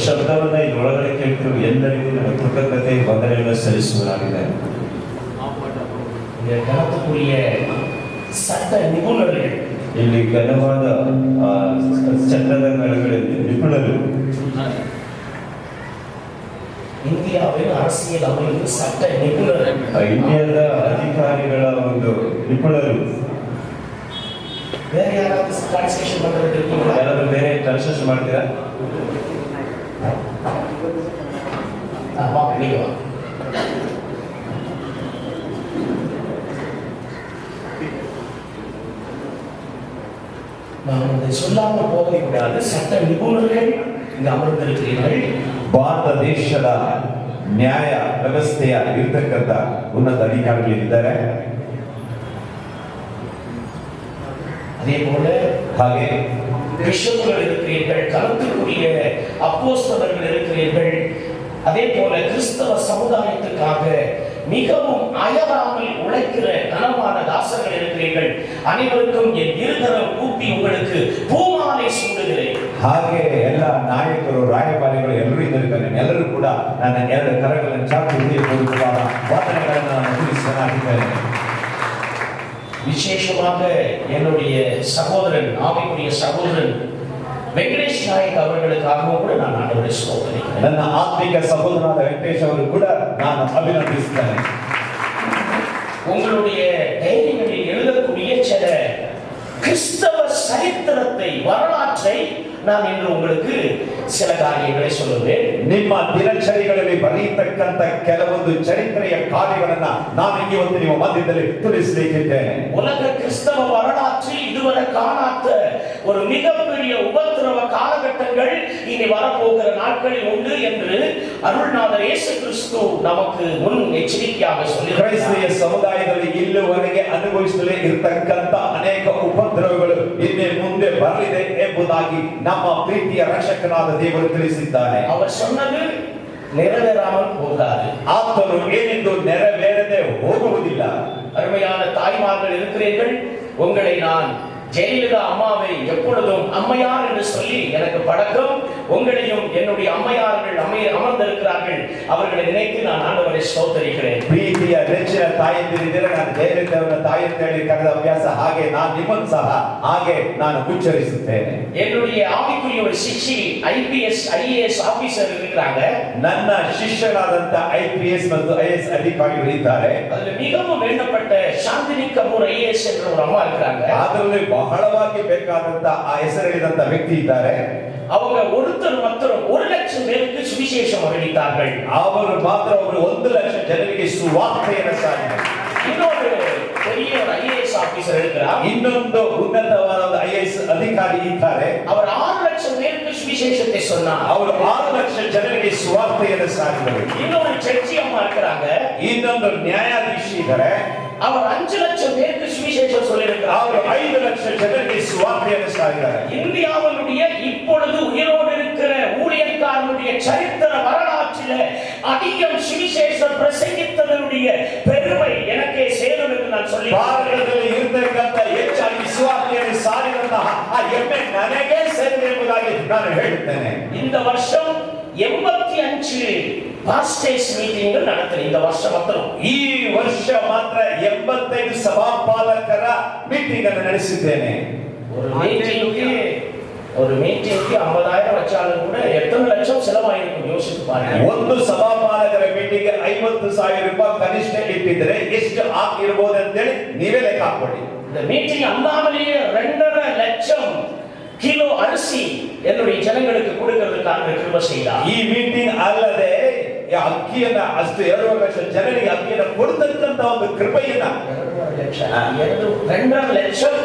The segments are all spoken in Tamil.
ಶಬ್ದವನ್ನು ಇದರೊಳಗಡೆ ಕೇಳ್ತಿರೋ ಎಲ್ಲರಿಗೂ ನಮ್ಮ ಕೃತಜ್ಞತೆ ವಂದನೆಯನ್ನು ಸಲ್ಲಿಸುವುದಾಗಿದೆ. சட்ட நிபுணர்கள் ಇಲ್ಲಿ ಘನವಾದ ಚಟ್ಟದ ಗಳಗಳಲ್ಲಿ ನಿಪುಣರು இந்தியாவில் அரசியல் அமைப்பு சட்ட நிபுணர்கள் ಇಂಡಿಯಾದ ಅಧಿಕಾರಿಗಳ ಒಂದು ನಿಪುಣರು. வேற யாராவது ಟ್ರಾನ್ಸ್ಲೇಷನ್ ಮಾಡೋದು இருக்கீங்களா? ಯಾರಾದ್ರೂ ಬೇರೆ ಟ್ರಾನ್ಸ್ಲೇಷನ್ ಮಾಡ್ತೀರಾ? நீங்க நான் சொல்லாமல் போக கூடாது. சட்ட நிபுணர்கள் இங்கு அமர்ந்திருக்கிறீர்கள். ಭಾರತ ದೇಶದ ನ್ಯಾಯ ವ್ಯವಸ್ಥೆಯ ಇರ್ತಕ್ಕಂಥ ಉನ್ನತ ಅಧಿಕಾರಿಗಳಿದ್ದಾರೆ. அதே போல ಹಾಗೆ பிஷப்புகள் இருக்கிறீர்கள், கருத்துக்குரிய அப்போஸ்தலர்கள் இருக்கிறீர்கள். அதே போல கிறிஸ்தவ சமுதாயத்துக்காக மிகவும் அயராமல் உழைக்கிற கனமான தாசர்கள் இருக்கிறீர்கள். அனைவருக்கும் என் இருகரம் கூப்பி உங்களுக்கு பூமாலை சூடுகிறேன். ಹಾಗೆ ಎಲ್ಲ ನಾಯಕರು ರಾಯಭಾರಿಗಳು ಎಲ್ಲರೂ ಇದ್ದಾರೆ. ಎಲ್ಲರೂ ಕೂಡ ನನ್ನ ಎರಡು ಕರಗಳನ್ನು ಚಾಚಿ ಹಿಡಿಯಬಹುದಾದ ವಂದನೆಗಳನ್ನು ನಾನು ತಿಳಿಸನಾಗಿದ್ದೇನೆ. விசேஷமாக என்னுடைய சகோதரன், ஆவிக்குரிய சகோதரன் வெங்கடேஷ் நாயக் அவர்களுக்காகவும் கூட நான் ஆண்டவரை ஸ்தோத்திரிக்கிறேன். ನನ್ನ ಆತ್ಮಿಕ ಸಹೋದರನಾದ ವೆಂಕಟೇಶ್ ಅವರು ಕೂಡ ನಾನು ಅಭಿನಂದಿಸುತ್ತೇನೆ. உங்களுடைய டைரிகளில் எழுதக்கூடிய சில கிறிஸ்தவ சரித்திரத்தை, வரலாற்றை நான் இன்று உங்களுக்கு சில காரியங்களை சொல்லுவேன். ನಿಮ್ಮ ದಿನಚರಿಗಳಲ್ಲಿ ಬರೆಯತಕ್ಕಂತ ಕೆಲವೊಂದು ಚರಿತ್ರೆಯ ಕಾರ್ಯಗಳನ್ನ ನಾನು ಇವತ್ತು ನಿಮ್ಮ ಮಧ್ಯದಲ್ಲಿ ತಿಳಿಸಲಿದ್ದೇನೆ. உலக கிறிஸ்தவ வரலாற்றில் இதுவரை காணாத ஒரு மிகப்பெரிய உபத்திரவ காலகட்டங்கள் இனி வரப்போகிற நாட்களில் உண்டு என்று அருள்நாதர் இயேசு கிறிஸ்து நமக்கு முன் எச்சரிக்கையாக சொல்லியிருக்கிறார். ಕ್ರೈಸ್ತ ಸಮುದಾಯದಲ್ಲಿ ಇಲ್ಲಿವರೆಗೆ ಅನುಭವಿಸಲೇ ಇರತಕ್ಕಂತ ಅನೇಕ ಉಪದ್ರವಗಳು ಇನ್ನೇ ಮುಂದೆ ಬರಲಿದೆ ಎಂಬುದಾಗಿ ನಮ್ಮ ಪ್ರೀತಿಯ ರಕ್ಷಕನಾದ ದೇವರು ತಿಳಿಸಿದ್ದಾನೆ. அவர் சொன்னது நிறைவேறாமல் போகாது. ಆತನು ಏನೆಂದು ನೆರವೇರದೆ ಹೋಗುವುದಿಲ್ಲ. அருமையான தாய்மார்கள் இருக்கிறீர்கள், உங்களை நான் ஜெயலலிதா அம்மாவை எப்பொழுதும் அம்மையார் என்று சொல்லி எனக்கு பழக்கம். உங்களையும் என்னுடைய அம்மையார்கள் அமர்ந்திருக்கிறார்கள், அவர்களை நினைத்து நான் ஆண்டவரை ஸ்தோத்திரிக்கிறேன். ಪ್ರೀತಿಯ ನೆಚ್ಚಿನ ತಾಯಂದಿರಿದ್ದರೆ ನಾನು ಜಯಲಲಿತಾವರ ತಾಯಿ ಅಂತ ಹೇಳಿ ಕರೆದ ಅಭ್ಯಾಸ, ಹಾಗೆ ನಾನು ನಿಮ್ಮನ್ನು ಸಹ ಹಾಗೆ ನಾನು ಉಚ್ಚರಿಸುತ್ತೇನೆ. என்னுடைய ஆவிக்குரிய ஒரு சிஷ்யி IPS IAS ஆபீசர் இருக்கிறாங்க. ನನ್ನ ಶಿಷ್ಯರಾದಂತ IPS ಮತ್ತು IAS ಅಧಿಕಾರಿಗಳು ಇದ್ದಾರೆ. அதுல மிகவும் வேண்டப்பட்ட சாந்தினி கபூர் IAS என்ற ஒரு அம்மா இருக்கிறாங்க. ಅದರಲ್ಲಿ ಬಹಳವಾಗಿ ಬೇಕಾದಂತ ಆ ಹೆಸರಿದಂತ ವ್ಯಕ್ತಿ ಇದ್ದಾರೆ. அவங்க ஒருத்தர் மாத்திரம் 1 லட்சம் பேருக்கு சுவிசேஷம் அறிவித்தார்கள். ಅವರು ಮಾತ್ರ ಅವರು 1 ಲಕ್ಷ ಜನರಿಗೆ ಸುವಾರ್ತೆಯನ್ನು ಸಾರಿದರು. இன்னொரு பெரிய ஒரு IAS ஆபீசர் இருக்கிறார். ಇನ್ನೊಂದು ಉನ್ನತವಾದ IAS ಅಧಿಕಾರಿ ಇದ್ದಾರೆ. அவர் 6 லட்சம் பேருக்கு சுவிசேஷத்தை சொன்னார். ಅವರು 6 ಲಕ್ಷ ಜನರಿಗೆ ಸುವಾರ್ತೆಯನ್ನು ಸಾರಿದರು. இன்னொரு ஜட்ஜி அம்மா இருக்கிறாங்க. ಇನ್ನೊಂದು ನ್ಯಾಯಾಧೀಶಿ ಇದ್ದಾರೆ. அவர் 5 லட்சம் பேருக்கு சுவிசேஷம் சொல்லியிருக்கிறார். ಅವರು 5 ಲಕ್ಷ ಜನರಿಗೆ ಸುವಾರ್ತೆಯನ್ನು ಸಾರಿದ್ದಾರೆ. இந்தியாவுடைய இப்பொழுது உயிரோடு இருக்கிற ஊழியக்காரனுடைய சரித்திர வரலாற்றிலே அதிகம் சுவிசேஷம் பிரசங்கித்தவருடைய பெருமை எனக்கே சேரும் என்று நான் சொல்லி, ಭಾರತದಲ್ಲಿ ಇರತಕ್ಕಂತ ಹೆಚ್ಚಾಗಿ ಸುವಾರ್ತೆಯನ್ನು ಸಾರಿದಂತಹ ಆ ಹೆಮ್ಮೆ ನನಗೆ ಸೇರಿದೆ ಎಂಬುದಾಗಿ ನಾನು ಹೇಳುತ್ತೇನೆ. இந்த வருஷம் 85 பாஸ்டர்ஸ் மீட்டிಂಗ್ಗಳು நடத்துறேன். இந்த வருஷம் மாத்திரம், ಈ ವರ್ಷ ಮಾತ್ರ 85 ಸಭಾಪಾಲಕರ ಮೀಟಿಂಗ್ ಅನ್ನು ನಡೆಸಿದ್ದೇನೆ. ஒரு மீட்டிங்க்கு 50,000 வச்சாலும் கூட எத்தனை லட்சம் செலவாயிருக்கும் யோசித்து பாருங்க. ಒಂದು ಸಭಾಪಾಲಕರ ಮೀಟಿಂಗ್ 50,000 ರೂಪಾಯಿ ಕನಿಷ್ಠ ಇಟ್ಟಿದ್ರೆ ಎಷ್ಟು ಆಗಿರಬಹುದು ಅಂತ ಹೇಳಿ ನೀವೇ ಲೆಕ್ಕ ಹಾಕೊಳ್ಳಿ. இந்த மீட்டிங் அல்லாமலேயே 2.5 லட்சம் கிலோ அரிசி என்னுடைய ஜனங்களுக்கு கொடுக்கிறதுக்காக கிருபை செய்தார். ಈ ಮೀಟಿಂಗ್ ಅಲ್ಲದೆ ಅಕ್ಕಿಯನ್ನ ಅಷ್ಟು 2 ಲಕ್ಷ ಜನರಿಗೆ ಅಕ್ಕಿಯನ್ನ ಕೊಡ್ತಕ್ಕಂತ ಒಂದು ಕೃಪೆಯನ್ನ 2.5 லட்சம்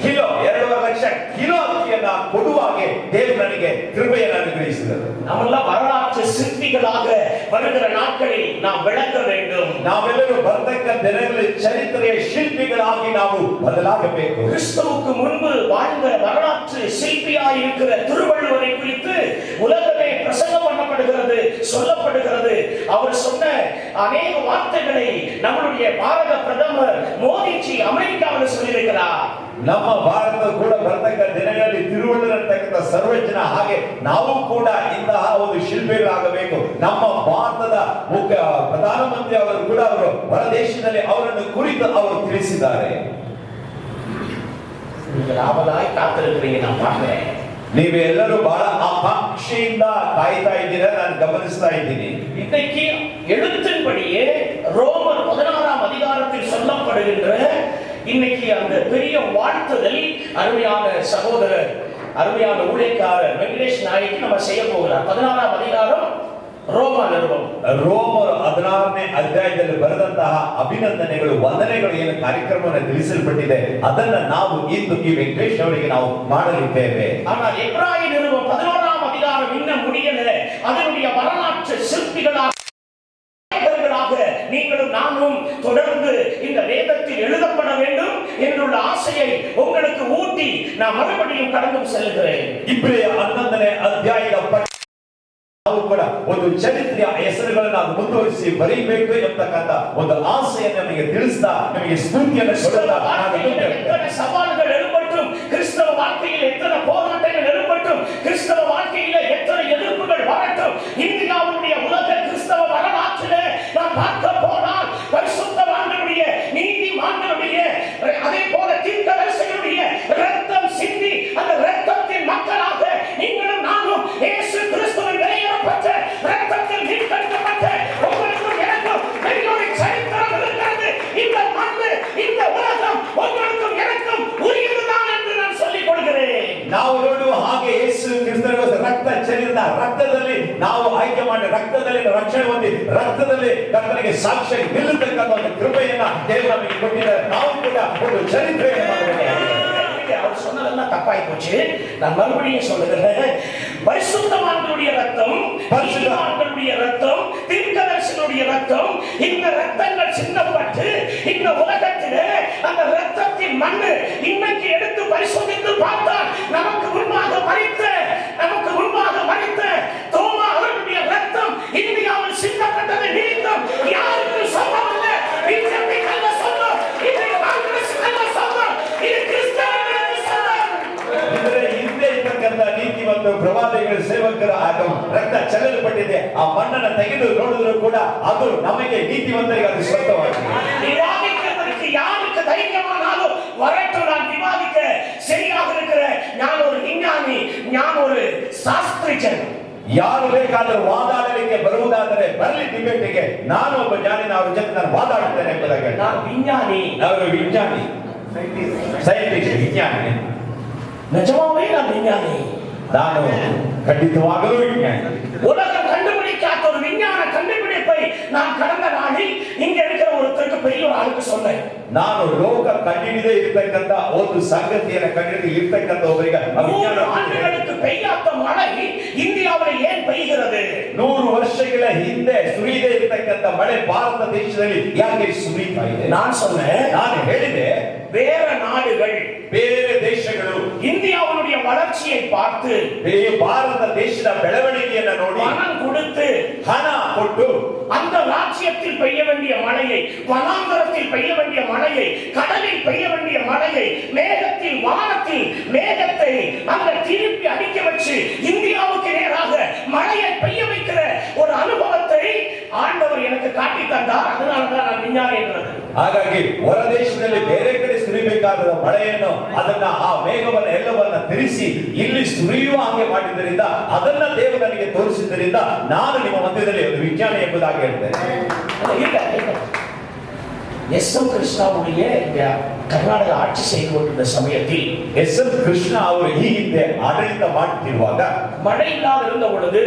ಕಿಲೋ 2.5 ಲಕ್ಷ ಕಿಲೋ ಅಕ್ಕಿಯನ್ನ ಕೊಡುವಾಗೆ ದೇವರು ನನಗೆ ಕೃಪೆಯನ್ನು ಅನುಗ್ರಹಿಸಿದರು. நாமெல்லாம் வரலாற்று சிற்பிகளாக வருகிற நாட்களில் நாம் விளங்க வேண்டும். ನಾವೆಲ್ಲರೂ ಬರ್ತಕ್ಕ ದಿನಗಳಲ್ಲಿ ಚರಿತ್ರೆಯ ಶಿಲ್ಪಿಗಳಾಗಿ ನಾವು ಬದಲಾಗಬೇಕು. கிறிஸ்துவுக்கு முன்பு வாழ்ந்த வரலாற்று சிற்பியாய் இருக்கிற திருவள்ளுவரை குறித்து உலகமே பிரசங்கம் பண்ணப்படுகிறது, சொல்லப்படுகிறது. அவர் சொன்ன அநேக வார்த்தைகளை நம்முடைய பாரத பிரதமர் மோடிஜி அமெரிக்காவில் சொல்லியிருக்கிறார். ನಮ್ಮ ಭಾರತ ಕೂಡ ಬರ್ತಕ್ಕ ದಿನಗಳಲ್ಲಿ ತಿರುವಳ್ಳುವರ್ ಅಂತಕ್ಕಂಥ ಸರ್ವಜನ ಹಾಗೆ ನಾವು ಕೂಡ ಇಂತಹ ಒಂದು ಶಿಲ್ಪಿಗಳಾಗಬೇಕು. ನಮ್ಮ ಭಾರತದ ಮುಖ್ಯ ಪ್ರಧಾನಮಂತ್ರಿ ಅವರು ಕೂಡ ಅವರು ಹೊರದೇಶದಲ್ಲಿ ಅವರನ್ನು ಕುರಿತು ಅವರು ತಿಳಿಸಿದ್ದಾರೆ. ஆவலாய் காத்திருக்கிறீங்க, நான் பார்க்கிறேன். ನೀವೆಲ್ಲರೂ ಬಹಳ ಆಕಾಂಕ್ಷೆಯಿಂದ ಕಾಯ್ತಾ ಇದ್ದೀರಾ, ನಾನು ಗಮನಿಸ್ತಾ ಇದ್ದೀನಿ. இன்னைக்கு எழுத்தின்படியே ரோமர் 16ஆம் அதிகாரத்தில் சொல்லப்படுகின்ற இன்னைக்கு அந்த பெரிய வாழ்த்துதல் அருமையான சகோதரர், அருமையான ஊழியக்காரர் வெங்கடேஷ் நாயக்கு நம்ம செய்ய போகிறார். 16ஆம் அதிகாரம் ರೋಮ ರೋಮರು 16ನೇ ಅಧ್ಯಾಯದಲ್ಲಿ ಬರೆದಂತಹ ಅಭಿನಂದನೆಗಳು, ವಂದನೆಗಳು ಏನು ಕಾರ್ಯಕ್ರಮವನ್ನು ತಿಳಿಸಲ್ಪಟ್ಟಿದೆ ಅದನ್ನ ನಾವು ಇಂದು ಈ ವೆಂಕಟೇಶ್ ಅವರಿಗೆ ನಾವು ಮಾಡಲಿದ್ದೇವೆ. ஆனால் எபிராய நிருபம் 11ஆம் அதிகாரம் இன்னும் முடியல. அதனுடைய வரலாற்று சிற்பிகளாக நீங்களும் நானும் தொடர்ந்து இந்த வேதத்தில் எழுதப்பட வேண்டும் என்றுள்ள ஆசையை உங்களுக்கு ஊட்டி நான் மறுபடியும் கடந்து செல்கிறேன். இப்ரேய 11ನೇ ಅಧ್ಯಾಯದ ನಾವು ಕೂಡ ಒಂದು ಚರಿತ್ರೆಯ ಹೆಸರುಗಳನ್ನು ನಾವು ಮುಂದುವರಿಸಿ ಬರೀಬೇಕು ಎಂಬತಕ್ಕಂತ ಒಂದು ಆಸೆಯನ್ನು ನಮಗೆ ತಿಳಿಸ್ತಾ ನಮಗೆ ಸ್ಫೂರ್ತಿಯನ್ನು ಕೊಡುತ್ತಾ எத்தனை சவால்கள் எழும்பட்டும், கிறிஸ்தவ வாழ்க்கையில் எத்தனை போராட்டங்கள் எழும்பட்டும், கிறிஸ்தவ வாழ்க்கையில் எத்தனை எதிர்ப்புகள் வரட்டும், இந்தியாவுடைய உலக கிறிஸ்தவ வரலாற்றிலே நாம் பார்க்க போனால் பரிசுத்தவான்களுடைய, நீதிமான்களுடைய, அதே போல தீர்க்கதரிசிகளுடைய இரத்தம் சிந்தி அந்த இரத்தத்தின் மக்களாக நீங்களும் நானும் இயேசு கிறிஸ்துவின் வெளியேறப்பட்ட இரத்தத்தில் மீட்கப்பட்ட உங்களுக்கும் எனக்கும் பெரியோரை சரித்திரம் இருக்கிறது. இந்த மண், இந்த உலகம் உங்களுக்கும் எனக்கும் உரியதுதான் என்று நான் சொல்லிக் கொள்கிறேன். ನಾವು ನೋಡುವ ಹಾಗೆ ಯೇಸು ಕ್ರಿಸ್ತನ ರಕ್ತ ಚೆಲ್ಲಿದ ರಕ್ತದಲ್ಲಿ ನಾವು ಆಯ್ಕೆ ಮಾಡಿ ರಕ್ತದಲ್ಲಿ ರಕ್ಷಣೆ ಹೊಂದಿ ರಕ್ತದಲ್ಲಿ ಕರ್ತನಿಗೆ ಸಾಕ್ಷಿ ನಿಲ್ಲತಕ್ಕಂಥ ಒಂದು ಕೃಪೆಯನ್ನ ದೇವರು ನಮಗೆ ಕೊಟ್ಟಿದ್ದಾರೆ. ನಾವು ಕೂಡ ಒಂದು ಚರಿತ್ರೆಯನ್ನು ಮಾಡಬೇಕು. அவர் சொன்னதெல்லாம் தப்பாய் போச்சு. நான் மறுபடியும் சொல்லுகிறேன். பரிசுத்தவான்களுடைய ரத்தம், பரிசுத்தவான்களுடைய ரத்தம், தீர்க்கதரிசிகளுடைய ரத்தம் ரத்தம். இந்த ரத்தங்கள் சிந்தப்பட்டு இந்த உலகத்திலே அந்த ரத்தத்தின் மண்ணு இன்னைக்கு எடுத்து பரிசோதித்து பார்த்தால் நமக்கு முன்பாக மரித்த தோமா அவர்களுடைய ரத்தம் இந்தியாவில் சிந்தப்பட்டதை நிமித்தம் யாருக்கு சொந்தம் அல்ல. பிஜேபி அல்ல சொந்தம், இது காங்கிரஸ் அல்ல சொந்தம், இது கிறிஸ்தவர்களுக்கு சொந்தம். ಹಿಂದೆ ಇರ್ತಕ್ಕಂಥ ನೀತಿವಂತ ಪ್ರವಾದಿಗಳ ಸೇವಕರ ರಕ್ತ ಚೆಲ್ಲಲ್ಪಟ್ಟಿದೆ. ಆ ಮಣ್ಣನ್ನು ತೆಗೆದು ನೋಡಿದ್ರು ಕೂಡ ಅದು ನಮಗೆ ನೀತಿವಂತರಿಗೆ ಅದು ಸ್ವಂತವಾಗಿದೆ. விவாதிக்கிறதுக்கு யாருக்கு தைரியமானாலும் வரட்டும், நான் விவாதிக்க சரியாக இருக்கிறேன். நான் ஒரு விஞ்ஞானி, நான் ஒரு சாஸ்திரிஜன். ಯಾರು ಬೇಕಾದರೂ ವಾದಾಡಲಿಕ್ಕೆ ಬರುವುದಾದರೆ ಬರಲಿ ಡಿಬೇಟಿಗೆ. ನಾನು ಒಬ್ಬ ಜ್ಞಾನಿ, ಅವ್ರ ಜೊತೆ ನಾನು ವಾದಾಡುತ್ತೇನೆ ಎಂಬುದಾಗಿ. ನಾನು ವಿಜ್ಞಾನಿ, ಅವರು ವಿಜ್ಞಾನಿ, ಸೈಂಟಿಸ್ಟ್, ವಿಜ್ಞಾನಿ. நிஜமாவே நான் விஞ்ஞானி. ನಾನು ಖಂಡಿತವಾಗಲೂ ವಿಜ್ಞಾನಿ. உலகம் கண்டுபிடிக்காத ஒரு விஞ்ஞான கண்டுபிடிப்பை நான் கடந்த நாளில் இங்க இருக்கிற ஒருத்தருக்கு பெரிய ஒரு ஆளுக்கு சொன்னேன். ನಾನು ಲೋಕ ಕಂಡಿಡಿದೇ ಇರತಕ್ಕಂತ ಒಂದು ಸಂಗತಿಯನ್ನು ಕಂಡಿಡಿದು ಇರತಕ್ಕಂತ ಒಬ್ಬರಿಗೆ 100 ಆண்டுகளுக்கு பெய்யாத மழை இந்தியாவில் ஏன் பெய்கிறது? 100 ವರ್ಷಗಳ ಹಿಂದೆ ಸುರಿಯದೇ ಇರತಕ್ಕಂತ ಮಳೆ ಭಾರತ ದೇಶದಲ್ಲಿ ಯಾಕೆ ಸುರಿತಾ ಇದೆ? நான் சொன்னேன், ನಾನು ಹೇಳಿದೆ, வேற நாடுகள், ಬೇರೆ ದೇಶಗಳು இந்தியாவுடைய வளர்ச்சியை பார்த்து ಭಾರತ ದೇಶದ ಬೆಳವಣಿಗೆಯನ್ನು ನೋಡಿ பணம் கொடுத்து ಹಣ ಕೊಟ್ಟು அந்த ராஜ்யத்தில் பெய்ய வேண்டிய மழையை, வனாந்தரத்தில் பெய்ய வேண்டிய மழையை, கடலில் பெய்ய வேண்டிய மழையை, மேகத்தில் வானத்தில் மேகத்தை அந்த திருப்பி அடிக்க வச்சு இந்தியாவுக்கு நேராக மழையை பெய்ய வைக்கிற ஒரு அனுபவத்தை ஆண்டவர் எனக்கு காட்டி தந்தார். அதனாலதான் நான் விஞ்ஞானி என்றது. ಹಾಗಾಗಿ ಹೊರ ದೇಶದಲ್ಲಿ ಬೇರೆ ಕಡೆ ಸುರಿಬೇಕಾದ ಮಳೆಯನ್ನು ಅದನ್ನ ಆ ಮೇಘವನ್ನ ಎಲ್ಲವನ್ನ ತಿರುಗಿಸಿ ಇಲ್ಲಿ ಸುರಿಯುವ ಹಾಗೆ ಮಾಡಿದ್ದರಿಂದ ಅದನ್ನ ದೇವರು ನನಗೆ ತೋರಿಸಿದ್ದರಿಂದ ನಾನು ನಿಮ್ಮ ಮಧ್ಯದಲ್ಲಿ ಒಂದು ವಿಜ್ಞಾನಿ ಎಂಬುದಾಗಿ ಹೇಳ್ತೇನೆ. எஸ்.எம். கிருஷ்ணாவுடைய கர்நாடக ஆட்சி செய்து கொண்டிருந்த சமயத்தில் எஸ்.எம். கிருஷ்ணா ಅವರು ಈ ಹಿಂದೆ ಆಡಳಿತ ಮಾಡುತ್ತಿರುವಾಗ, மழை இல்லாத இருந்த பொழுது,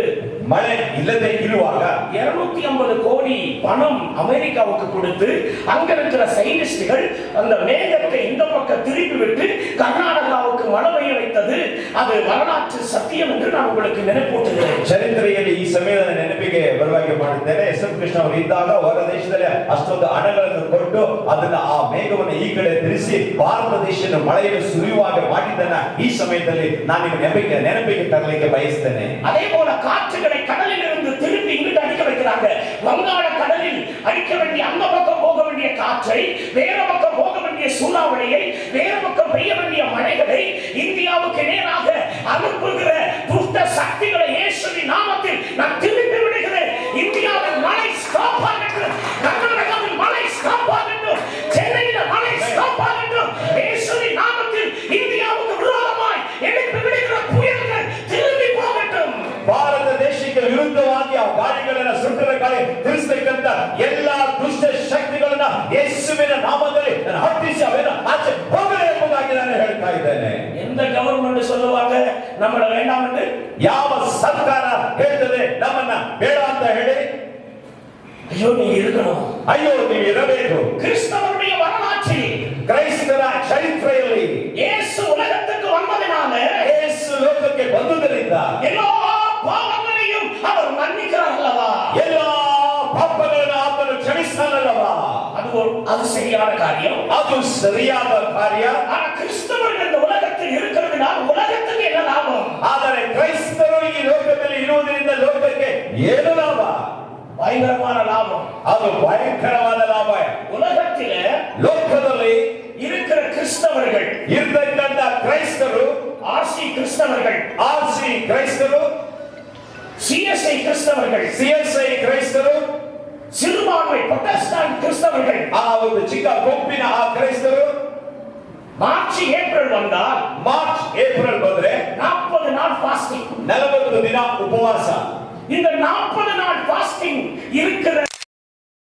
ಮಳೆ ಇಲ್ಲದೆ ಇರುವಾಗ 250 கோடி பணம் அமெரிக்காவுக்கு கொடுத்து அங்க இருக்கிற சயின்டிஸ்டுகள் அந்த மேகத்தை இந்த பக்கம் திருப்பி விட்டு கர்நாடகாவுக்கு மழை பெய்ய வைத்தது. அது வரலாற்று சத்தியம் என்று நான் உங்களுக்கு நினைப்பூட்டுகிறேன். ಚರಿತ್ರೆಯಲ್ಲಿ ಈ ಸಮಯದ ನೆನಪಿಗೆ ಬರುವಾಗೆ ಮಾಡುತ್ತೇನೆ. ಎಸ್.ಎಂ. ಕೃಷ್ಣ ಅವರು ಇದ್ದಾಗ ಹೊರ ದೇಶದಲ್ಲಿ ಅಷ್ಟೊಂದು ಹಣಗಳನ್ನು ಕೊಟ್ಟು ಅದನ್ನ ಆ ಮೇಘವನ್ನು ಈ ಕಡೆ ತಿರುಗಿಸಿ ಭಾರತ ದೇಶದ ಮಳೆಯನ್ನು ಸುರಿಯುವಾಗ ಮಾಡಿದ್ದನ್ನ ಈ ಸಮಯದಲ್ಲಿ ನಾನು ನಿಮ್ಮ ನೆನಪಿಗೆ ತರಲಿಕ್ಕೆ ಬಯಸ್ತೇನೆ. அதே போல காற்றுகளை கடலில் இருந்து திருப்பி இங்கிட்டு அடிக்க வைக்கிறாங்க. வங்காள கடலில் அடிக்க வேண்டிய அந்த பக்கம் போக வேண்டிய காற்றை, வேற பக்கம் போக வேண்டிய சூறாவளியை, வேற பக்கம் பெய்ய வேண்டிய மழைகளை இந்தியாவுக்கு நேராக அனுப்புகிற துஷ்ட சக்திகளை இயேசுவின் நாமத்தில் நான் திருப்பி விடுகிறேன். இந்தியாவில் மழை ஸ்டாப் ஆகட்டும், கர்நாடகாவில் மழை ஸ்டாப் ஆகட்டும், சென்னையில் மழை ஸ்டாப் ஆகட்டும். இயேசுவின் நாமத்தில் இந்தியாவுக்கு விரோதமாய் எழுப்பி விடுகிற புயல்கள் திரும்பி போகட்டும். ಭಾರತ ದೇಶಕ್ಕೆ ವಿರುದ್ಧವಾಗಿ ಆ ಗಾಳಿಗಳನ್ನ ಸುಂಟರ ಗಾಳಿ ತಿಳಿಸತಕ್ಕಂತ ಎಲ್ಲಾ ದುಷ್ಟ ಶಕ್ತಿಗಳನ್ನ ಯೇಸುವಿನ ನಾಮದಲ್ಲಿ ನಾನು ಹತ್ತಿಸಿ ಅವೆಲ್ಲ ಆಚೆ ಹೋಗಲಿ ಎಂಬುದಾಗಿ ನಾನು ಹೇಳ್ತಾ ಇದ್ದೇನೆ. எந்த கவர்மெண்ட் சொல்லுவாங்க நம்மள வேண்டாம் என்று? ಯಾವ ಸರ್ಕಾರ ಹೇಳ್ತದೆ ನಮ್ಮನ್ನ ಬೇಡ ಅಂತ ಹೇಳಿ? ஐயோ நீ இருக்கணும், ಅಯ್ಯೋ ನೀವು ಇರಬೇಕು. கிறிஸ்தவருடைய வரலாற்றில், ಕ್ರೈಸ್ತರ ಚರಿತ್ರೆಯಲ್ಲಿ இயேசு உலகத்துக்கு வந்ததனால, ಯೇಸು ಲೋಕಕ್ಕೆ ಬಂದುದರಿಂದ எல்லா பாவங்களையும் அவர் மன்னிக்கிறார் அல்லவா? ಎಲ್ಲಾ ಪಾಪಗಳನ್ನು ಆತನು ಕ್ಷಮಿಸಲ್ಲವಾ? அது சரியான காரியம், ಅದು ಸರಿಯಾದ ಕಾರ್ಯ. ஆனா கிறிஸ்தவர்கள் இந்த உலகத்தில் இருக்கிறதுனால் உலகத்துக்கு என்ன லாபம்? ಆದರೆ ಕ್ರೈಸ್ತರು ಈ ಲೋಕದಲ್ಲಿ ಇರುವುದರಿಂದ ಲೋಕಕ್ಕೆ ಏನು ಲಾಭ? பயங்கரமான லாபம். ಅದು ಭಯಂಕರವಾದ ಲಾಭ. உலகத்திலே ಲೋಕದಲ್ಲಿ இருக்கிற கிறிஸ்தவர்கள், ಇರ್ತಕ್ಕಂಥ ಕ್ರೈಸ್ತರು, ஆர்சி கிறிஸ்தவர்கள், ಆರ್ಸಿ ಕ್ರೈಸ್ತರು, சிஎஸ்ஐ கிறிஸ்தவர்கள், ಸಿಎಸ್ಐ ಕ್ರೈಸ್ತರು, சிறுபான்மை புரொட்டஸ்டன்ட் கிறிஸ்தவர்கள், ಆ ಒಂದು ಚಿಕ್ಕ ಗುಂಪಿನ ಆ ಕ್ರೈಸ್ತರು மார்ச் ஏப்ரல் வந்தால், ಮಾರ್ಚ್ ಏಪ್ರಿಲ್ ಬಂದ್ರೆ 40 நாள் ஃபாஸ்டிங், 40 ದಿನ ಉಪವಾಸ. இந்த 40 நாள் ஃபாஸ்டிங் இருக்கிற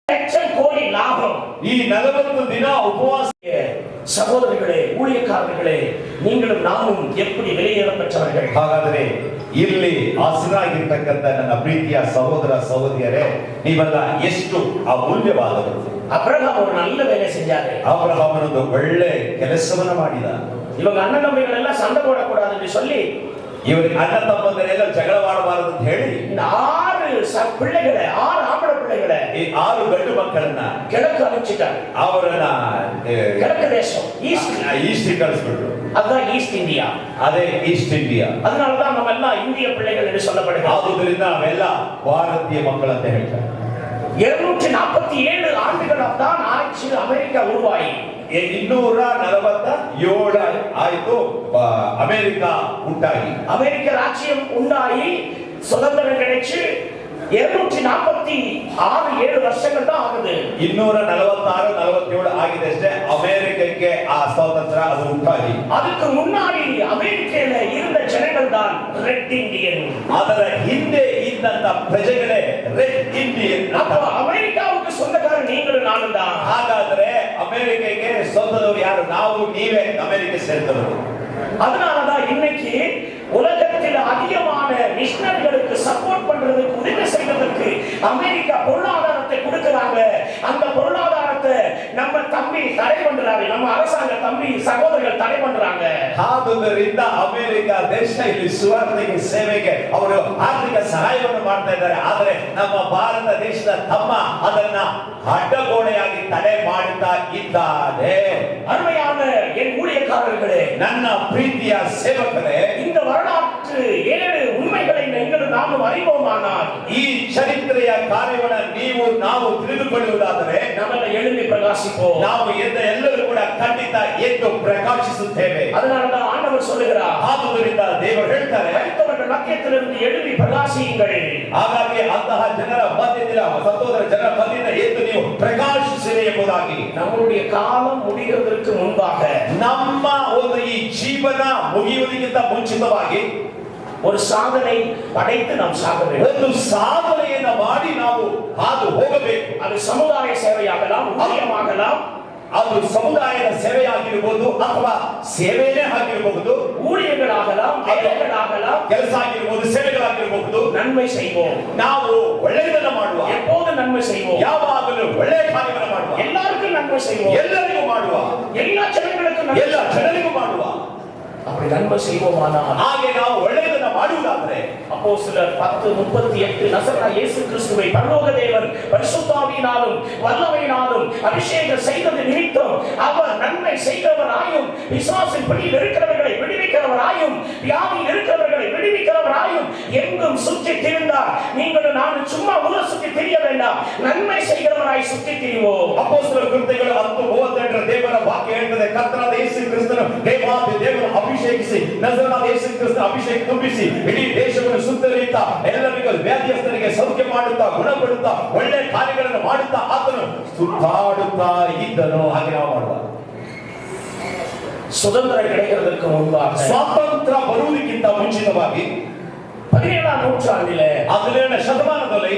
லட்சம் கோடி லாபம். ಈ 40 ದಿನ ಉಪವಾಸ. சகோதரர்களே, ஊழியக்காரர்களே, நீங்களும் நானும் எப்படி வெளியேற பெற்றவர்கள்? ಹಾಗಾದರೆ ಇಲ್ಲಿ ಹಸಿರಾಗಿರ್ತಕ್ಕಂಥ ನನ್ನ ಪ್ರೀತಿಯ ಸಹೋದರ ಸಹೋದರಿಯರೇ, ನೀವೆಲ್ಲ ಎಷ್ಟು ಅಮೂಲ್ಯವಾದವರು. அப்ரஹாம் ஒரு நல்ல வேலை செஞ்சாரு. ಅಬ್ರಹಾಮನೊಂದು ಒಳ್ಳೆ ಕೆಲಸವನ್ನ ಮಾಡಿದ. இவங்க அண்ணன் தம்பிகள் எல்லாம் சண்டை போடக்கூடாது என்று சொல்லி, ಇವರಿಗೆ ಅಣ್ಣ ತಮ್ಮಂದರೆಲ್ಲ ಜಗಳವಾಡಬಾರದು ಅಂತ ಹೇಳಿ, 6 பிள்ளைகளை, 6 ஆம்பளை பிள்ளைகளை ಈ 6 ಗಂಡು ಮಕ್ಕಳನ್ನ கிழக்கு அனுப்பிச்சிட்டாங்க. ಅವರನ್ನ கிழக்கு தேசம் ಈಸ್ಟ್ ಕಳಿಸ್ಬಿಟ್ರು. அதுதான் ஈஸ்ட் இந்தியா. ಅದೇ ಈಸ್ಟ್ ಇಂಡಿಯಾ. அதனாலதான் நம்ம எல்லாம் இந்திய பிள்ளைகள் என்று சொல்லப்படுகிறது. ಆದುದರಿಂದ ನಾವೆಲ್ಲ ಭಾರತೀಯ ಮಕ್ಕಳು ಅಂತ ಹೇಳ್ತಾರೆ. 247 ஆண்டுகளாக தான் ஆட்சி அமெரிக்கா உருவாகி 247 ಆಯ್ತು ಅಮೆರಿಕ ಉಂಟಾಗಿ. அமெரிக்க ராஜ்யம் உண்டாகி சுதந்திரம் கிடைச்சு 246-7 வருஷங்கள் தான் ஆகுது. 246-47 ಆಗಿದೆ ಅಷ್ಟೇ ಅಮೆರಿಕಕ್ಕೆ ಆ ಸ್ವಾತಂತ್ರ್ಯ ಅದು ಉಂಟಾಗಿ. ಅದಕ್ಕೆ ಮುನ್ನಾಡಿ ಅಮೆರಿಕದಲ್ಲಿ இருந்த ಜನಗಳು தான் ரெட் இந்தியன். ಅದರ ಹಿಂದೆ ಇದ್ದಂತ ಪ್ರಜೆಗಳೇ ರೆಡ್ ಇಂಡಿಯನ್. அப்ப ಅಮೆರಿಕಾவுக்கு சொந்தக்கார நீங்களும் நானும் தான். ಹಾಗಾದ್ರೆ ಅಮೆರಿಕಕ್ಕೆ ಸ್ವಂತದವರು ಯಾರು? ನಾವು ನೀವೇ ಅಮೆರಿಕ ಸೇರ್ತವರು. அதனாலதான் இன்னைக்கு உலகத்தில் அதிகமான மிஷனரிகளுக்கு சப்போர்ட் பண்றதுக்கு உதவி செய்வதற்கு அமெரிக்கா பொருளாதாரத்தை கொடுக்கறாங்க. அந்த பொருளாதாரத்தை நம்ம தம்பி தடை பண்றாங்க, நம்ம அரசாங்க தம்பி சகோதரர்கள் தடை பண்றாங்க. ಆದುದರಿಂದ ಅಮೆರಿಕ ದೇಶ ಇಲ್ಲಿ ಸುವಾರ್ತೆಗೆ ಸೇವೆಗೆ ಅವರು ಆರ್ಥಿಕ ಸಹಾಯವನ್ನು ಮಾಡ್ತಾ ಇದ್ದಾರೆ. ಆದರೆ ನಮ್ಮ ಭಾರತ ದೇಶದ ತಮ್ಮ ಅದನ್ನ ಅಡ್ಡಗೋಡೆಯಾಗಿ ತಡೆ ಮಾಡುತ್ತಾ ಇದ್ದಾರೆ. அருமையான என் ஊழியக்காரர்களே, ನನ್ನ ಪ್ರೀತಿಯ ಸೇವಕರೇ, இந்த வரலாற்று 7 உண்மைகளை நீங்கள் நாமும் அறிவோமானால் ಈ ಚರಿತ್ರೆಯ ಕಾರ್ಯವನ್ನು ನೀವು ನಾವು ತಿಳಿದುಕೊಳ್ಳುವುದಾದರೆ ನಾವೆಲ್ಲ எழும்பி பிரகாசிப்போம். ನಾವು ಎಲ್ಲರೂ ಕೂಡ ಖಂಡಿತ ಎದ್ದು ಪ್ರಕಾಶಿಸುತ್ತೇವೆ. அதனாலதான் ஆண்டவர் சொல்லுகிறார், ಆದುದರಿಂದ ದೇವರು ಹೇಳ್ತಾರೆ, மரித்தவர்கள் மத்தியத்திலிருந்து எழும்பி பிரகாசியுங்கள். ಹಾಗಾಗಿ ಅಂತಹ ಜನರ ಮಧ್ಯದಿಂದ ಸತ್ತೋದರ ಜನರ ಮಧ್ಯದಿಂದ ಎದ್ದು ನೀವು ಪ್ರಕಾಶಿಸಿರಿ ಎಂಬುದಾಗಿ. நம்முடைய காலம் முடிகிறதற்கு முன்பாக ನಮ್ಮ ಒಂದು ಈ ಜೀವನ ಮುಗಿಯುವುದಕ್ಕಿಂತ ಮುಂಚಿತವಾಗಿ ஒரு சாதனை படைத்து நாம் சாக வேண்டும். ಒಂದು ಸಾಧನೆಯನ್ನು ಮಾಡಿ ನಾವು ಹಾದು ಹೋಗಬೇಕು. அது சமுதாய சேவையாகலாம், ஊழியமாகலாம், ಅದು ಸಮುದಾಯದ ಸೇವೆಯಾಗಿರಬಹುದು ಅಥವಾ ಸೇವೆಯೇ ಆಗಿರಬಹುದು, ஊழியர்களாகலாம், வேலைகளாகலாம், ಕೆಲಸ ಆಗಿರಬಹುದು, ಸೇವೆಗಳಾಗಿರಬಹುದು. நன்மை செய்வோம். ನಾವು ಒಳ್ಳೆಯದನ್ನು ಮಾಡುವ, எப்போது நன்மை செய்வோம், ಯಾವಾಗಲೂ ಒಳ್ಳೆಯ ಕಾರ್ಯವನ್ನು ಮಾಡುವ, எல்லாருக்கும் நன்மை செய்வோம், ಎಲ್ಲರಿಗೂ ಮಾಡುವ, எல்லா ಜನங்களுக்கும் நன்மை, ಎಲ್ಲ ಜನರಿಗೂ ಮಾಡುವ. அப்படி நன்மை செய்வோமானால் ಹಾಗೆ ನಾವು ಒಳ್ಳೆಯದನ್ನು ಮಾಡುವುದಾದರೆ அப்போஸ்தலர் 10:38 நசரேய இயேசு கிறிஸ்துவை பரலோக தேவன் பரிசுத்தாவியினாலும் வல்லமையினாலும் அபிஷேகம் செய்தது நிமித்தம் அவர் நன்மை செய்கிறவராயும் பிசாசின் பிடியில் இருக்கிறவர்களை விடுவிக்கிறவராயும் வியாதியில் இருக்கிறவர்களை விடுவிக்கிறவராயும் எங்கும் சுற்றி திரிந்தார். நீங்களும் நானும் சும்மா ஊரை சுற்றி திரிய வேண்டாம், நன்மை செய்கிறவராய் சுற்றி திரிவோம். ಅಪೊಸ್ತಲರ ಕೃತ್ಯಗಳು 10:38 ದೇವರ ವಾಕ್ಯ ಹೇಳ್ತದೆ, ಕರ್ತನಾದ ಯೇಸು ಕ್ರಿಸ್ತನು ದೇವರು ಅಭಿಷೇಕಿಸಿ ನಜರೇಯನಾದ ಯೇಸು ಕ್ರಿಸ್ತನ ಅಭಿಷೇಕ ತುಂಬಿಸಿ ಇಡೀ ದೇಶವನ್ನು ಸುತ್ತರಿಯುತ್ತಾ ಎಲ್ಲರಿಗೂ ವ್ಯಾಧಿಯಸ್ಥರಿಗೆ ಸೌಖ್ಯ ಮಾಡುತ್ತಾ ಗುಣಪಡುತ್ತಾ ಒಳ್ಳೆ ಕಾರ್ಯಗಳನ್ನು ಮಾಡುತ್ತಾ ಆತನು ಸುತ್ತಾಡುತ್ತಾ ಇದ್ದನು. ಹಾಗೆ ನಾವು ಮಾಡುವ. சுதந்திரம் கிடைக்கிறதற்கு முன்பாக, ಸ್ವಾತಂತ್ರ್ಯ ಬರುವುದಕ್ಕಿಂತ ಮುಂಚಿತವಾಗಿ 17ஆம் நூற்றாண்டிலே 17ನೇ ಶತಮಾನದಲ್ಲಿ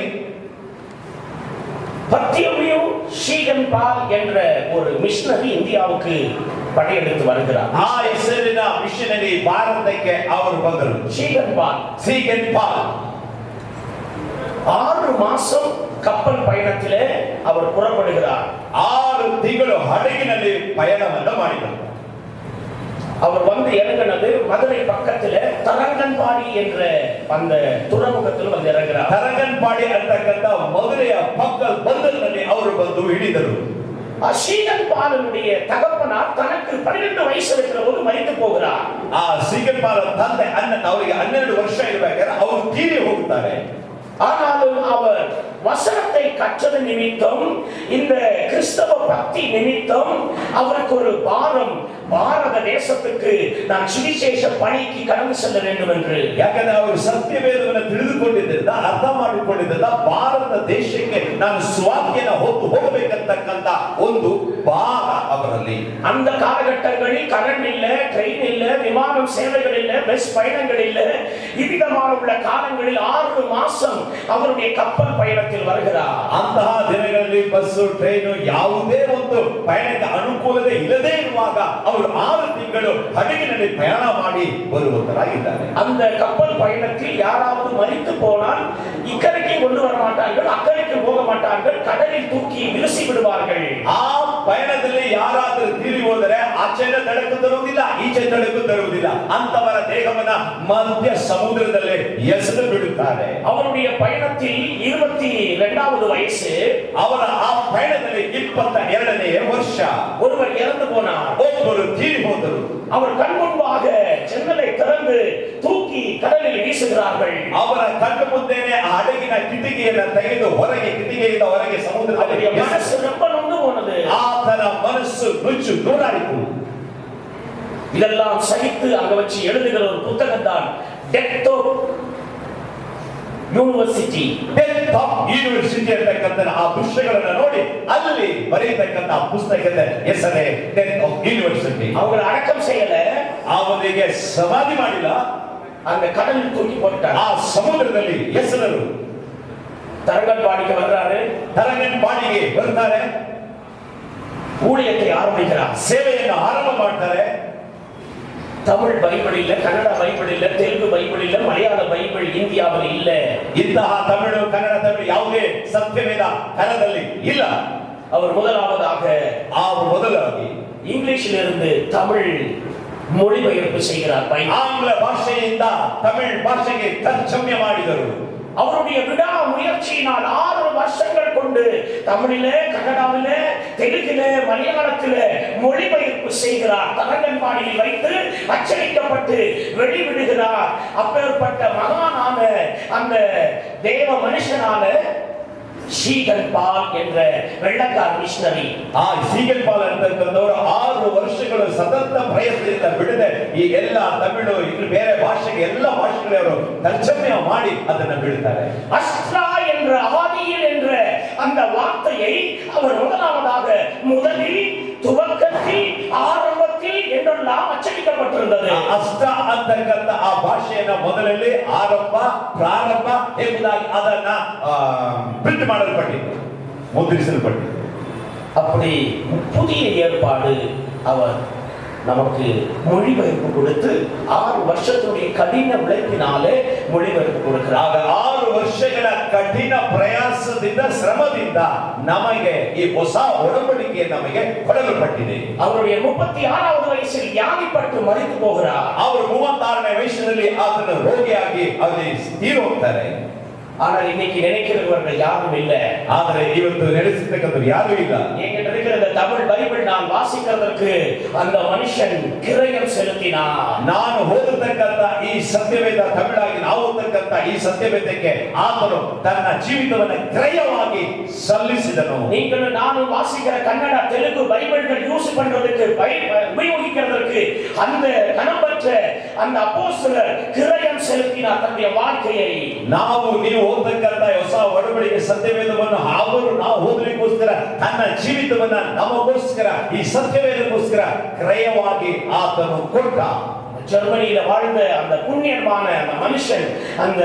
பர்தியோமியூ ஷீகன்பால் என்ற ஒரு மிஷனரி இந்தியாவுக்கு படையெடுத்து வருகிறார். ಆ ಹೆಸರಿನ ಮಿಷನರಿ ಭಾರತಕ್ಕೆ ಅವರು ಬಂದರು. ஷீகன்பால் 6 மாசம் கப்பல் பயணத்திலே அவர் புறப்படுகிறார். 6 ತಿಂಗಳು ಹಡಗಿನಲ್ಲಿ ಪಯಣವನ್ನು ಮಾಡಿದರು. அவர் வந்து இறங்கினது மதுரை பக்கத்திலே தரங்கன்பாடி என்ற அந்த துறைமுகத்தில் வந்து இறங்குகிறார். ತರಂಗನ್ಪಾಡಿ ಅಂತಕ್ಕಂಥ ಮದುರೆಯ ಪಕ್ಕದ ಬಂದರಿನಲ್ಲಿ ಅವರು ಬಂದು ಹಿಡಿದರು. ஷீகன்பாலனுடைய தகப்பனார் தனக்கு 12 வயசு இருக்கிற போது மரித்து போகிறார். ಆ ಶ್ರೀಗನ್ಪಾಲ ತಂದೆ ಅವರಿಗೆ 12 ವರ್ಷ ಇರಬೇಕಾದ್ರೆ ಅವರು ತೀರಿ ಹೋಗುತ್ತಾರೆ. ஆனாலும் அவர் வசனத்தை கற்றது நிமித்தம், இந்த கிறிஸ்தவ பக்தி நிமித்தம் அவருக்கு ஒரு பாரம், பாரத தேசத்துக்கு நான் சுவிசேஷ பணிக்கு கடந்து செல்ல வேண்டும் என்று. ಯಾಕಂದ್ರೆ ಅವರು ಸತ್ಯವೇದವನ್ನು ತಿಳಿದುಕೊಂಡಿದ್ದರಿಂದ, ಅರ್ಥ ಮಾಡಿಕೊಂಡಿದ್ದರಿಂದ ಭಾರತ ದೇಶಕ್ಕೆ ನಾನು ಸ್ವಾರ್ಥ್ಯನ ಹೊತ್ತು ಹೋಗಬೇಕಂತಕ್ಕಂತ ಒಂದು ಭಾರ ಅವರಲ್ಲಿ. அந்த காலகட்டங்களில் கரண்ட் இல்ல, ட்ரெயின் இல்ல, விமானம் சேவைகள் இல்ல, பஸ் பயணங்கள் இல்ல. இவ்விதமான உள்ள காலங்களில் 6 மாசம் அவருடைய கப்பல் பயணத்தில் வருகிறார். ಅಂತಹ ದಿನಗಳಲ್ಲಿ ಬಸ್ಸು ಟ್ರೈನು ಯಾವುದೇ ಒಂದು ಪಯಣಕ್ಕೆ ಅನುಕೂಲತೆ ಇಲ್ಲದೆ ಇರುವಾಗ ಅವರು 6 ತಿಂಗಳು ಹಡಗಿನಲ್ಲಿ ಪ್ರಯಾಣ ಮಾಡಿ ಬರುವಂತರಾಗಿದ್ದಾರೆ. அந்த கப்பல் பயணத்தில் யாராவது மரித்து போனால் இக்கரைக்கு கொண்டு வர மாட்டார்கள், அக்கறைக்கு போக மாட்டார்கள், கடலில் தூக்கி வீசி விடுவார்கள். ಆ ಪಯಣದಲ್ಲಿ ಯಾರಾದರೂ ತೀರಿ ಹೋದರೆ ಆ ಆಚೆನ ತಡೆಕು ತರುವುದಿಲ್ಲ, ಈಚೆ ತಡೆಕು ತರುವುದಿಲ್ಲ. ಅಂತವರ ದೇಹವನ್ನ ಮಧ್ಯ ಸಮುದ್ರದಲ್ಲೇ ಎಸೆದು ಬಿಡುತ್ತಾರೆ. அவருடைய பயணத்தில் 22வது வயசு, ಅವರ ಆ பயணದಲ್ಲಿ 22ನೇ ವರ್ಷ ஒருவர் இறந்து போனார். ಒಬ್ಬರು ತೀರಿ ಹೋದರು. அவர் கண் முன்பாக ஜன்னலை திறந்து தூக்கி கடலில் வீசுகிறார்கள். ಅವರ ಕಣ್ಣು ಮುಂದೆನೆ ಆ ಹಡಗಿನ ಕಿಟಿಕಿಯನ್ನು ತೆಗೆದು ಹೊರಗೆ, ಕಿಟಿಕಿಯಿಂದ ಹೊರಗೆ ಸಮುದ್ರದಲ್ಲಿ மனசு ரொம்ப நொந்து போனது. ಆತನ ಮನಸ್ಸು ನುಚ್ಚು ನೂರಾಯಿತು. இதெல்லாம் சகித்து அங்க வச்சு எழுதுகிற ஒரு புத்தகம் தான் death of university. Death of university ಅಂತಕ್ಕಂಥ ಆ ದೃಶ್ಯಗಳನ್ನು ನೋಡಿ ಅಲ್ಲಿ ಬರೆಯತಕ್ಕಂಥ ಪುಸ್ತಕದ ಹೆಸರೇ ಡೆತ್ ಆಫ್ ಯೂನಿವರ್ಸಿಟಿ. அவங்களை அடக்கம் செய்யல, ಅವರಿಗೆ ಸಮಾಧಿ ಮಾಡಿಲ್ಲ, அந்த கடலில் தூக்கி போட்டார். ಆ ಸಮುದ್ರದಲ್ಲಿ ಹೆಸರು. தரங்கன்பாடிக்கு வர்றாரு, ತರಂಗನ್ಪಾಡಿಗೆ ಬರ್ತಾರೆ, ஊழியத்தை ஆரம்பிக்கிறார், ಸೇವೆಯನ್ನು ಆರಂಭ ಮಾಡ್ತಾರೆ. தமிழ் பைபிள் இல்ல, கன்னட பைபிள் இல்ல, தெலுங்கு பைபிள் இல்ல, மலையாள பைபிள் இந்தியாவில் இல்ல. ಇಂತಹ ತಮಿಳು, ಕನ್ನಡ, ತಮಿಳು ಯಾವುದೇ ಸತ್ಯವೇದ ಕನ್ನಡದಲ್ಲಿ ಇಲ್ಲ. அவர் முதலாவதாக ಮೊದಲಾಗಿ இங்கிலீஷில் இருந்து தமிழ் மொழிபெயர்ப்பு செய்கிறார். ಆಂಗ್ಲ ಭಾಷೆಯಿಂದ ತಮಿಳ್ ಭಾಷೆಗೆ ತರ್ಜಮ್ಯ ಮಾಡಿದರು. அவருடைய விடா முயற்சியினால் 6 வருஷங்கள் கொண்டு தமிழிலே, கன்னடாவிலே, தெலுங்கிலே, மலையாளத்திலே மொழிபெயர்ப்பு செய்கிறார். தரங்கன்பாடியில் வைத்து அச்சடிக்கப்பட்டு வெளிவிடுகிறார். அப்பேற்பட்ட மகானான அந்த தேவ மனுஷனான சீகன் பால் என்ற வெள்ளக்கார மிஷனரி, ಸೀಗನ್ ಪಾಲ್ ಅಂತಕ್ಕಂಥವರು 6 ವರ್ಷಗಳು ಸತತ ಪ್ರಯತ್ನದಿಂದ ಬಿಡದೆ ಈ ಎಲ್ಲ ತಮಿಳು, ಇನ್ನು ಬೇರೆ ಭಾಷೆಗೆ ಎಲ್ಲ ಭಾಷೆಗಳವರು ತರ್ಜಮ್ಯ ಮಾಡಿ ಅದನ್ನು ಬಿಡುತ್ತಾರೆ. அஸ்ட்ரா என்ற ஆதியில் என்ற அந்த வார்த்தையை அவர் முதலாவதாக முதலில், துவக்கத்தில், ஆரம்பத்தில் என்றெல்லாம் அச்சடிக்கப்பட்டிருந்தது. ಅಷ್ಟ ಅಂತಕ್ಕಂಥ ಆ ಭಾಷೆಯನ್ನ ಮೊದಲಲ್ಲಿ ಆರಂಭ, ಪ್ರಾರಂಭ ಎಂಬುದಾಗಿ ಅದನ್ನ ಪ್ರಿಂಟ್ ಮಾಡಲ್ಪಟ್ಟಿದೆ, ಮುದ್ರಿಸಲ್ಪಟ್ಟಿದೆ. அப்படி புதிய ஏற்பாடு அவர் நமக்கு மொழிபெயர்ப்பு கொடுத்து 6 வருஷத்துடைய கடின உழைப்பினாலே மொழிபெயர்ப்பு கொடுக்கிறார். 6 ವರ್ಷಗಳ ಕಠಿಣ ಪ್ರಯಾಸದಿಂದ, ಶ್ರಮದಿಂದ ನಮಗೆ ಈ ಹೊಸ ಒಡಂಬಡಿಕೆ ನಮಗೆ ಕೊಡಲ್ಪಟ್ಟಿದೆ. அவருடைய 36வது வயசில் வியாதிப்பட்டு மரித்து போகிறார். ಅವರು 36ನೇ ವಯಸ್ಸಿನಲ್ಲಿ ಆತನ ರೋಗಿಯಾಗಿ ಅವರು ತೀರಿ ಹೋಗ್ತಾರೆ. ஆனால் இன்னைக்கு நினைக்கிறவர்கள் யாரும் இல்லை. ಆದರೆ ಇವತ್ತು ನಡೆಸತಕ್ಕಂಥವ್ರು ಯಾರೂ ಇಲ್ಲ. என்கிட்ட இருக்கிற இந்த தமிழ் பைபிள் நான் வாசிக்கிறதற்கு அந்த மனுஷன் கிரயம் செலுத்தினார். ನಾನು ಓದತಕ್ಕಂಥ ಈ ಸತ್ಯವೇದ, ತಮಿಳಾಗಿ ನಾವು ಓದತಕ್ಕಂಥ ಈ ಸತ್ಯವೇದಕ್ಕೆ ಆತನು ತನ್ನ ಜೀವಿತವನ್ನು ಕ್ರಯವಾಗಿ ಸಲ್ಲಿಸಿದನು. நீங்கள் நானும் வாசிக்கிற கன்னட, தெலுங்கு பைபிள்கள் யூஸ் பண்றதுக்கு, உபயோகிக்கிறதுக்கு அந்த கனம்பற்ற அந்த அப்போஸ்தலர் கிரயம் செலுத்தினார் தன்னுடைய வாழ்க்கையை. ನಾವು ನೀವು ಓದತಕ್ಕಂಥ ಹೊಸ ಒಡಂಬಡಿಕೆ ಸತ್ಯವೇದವನ್ನು ನಾವು ಓದಲಿಕ್ಕೋಸ್ಕರ ತನ್ನ ಜೀವಿತವನ್ನ ನಮಗೋಸ್ಕರ, ಈ ಸತ್ಯವೇದಕ್ಕೋಸ್ಕರ ಕ್ರಯವಾಗಿ ಆತನು ಕೊಟ್ಟ. ஜெர்மனியில வாழ்ந்த அந்த புண்ணியமான அந்த மனுஷன், அந்த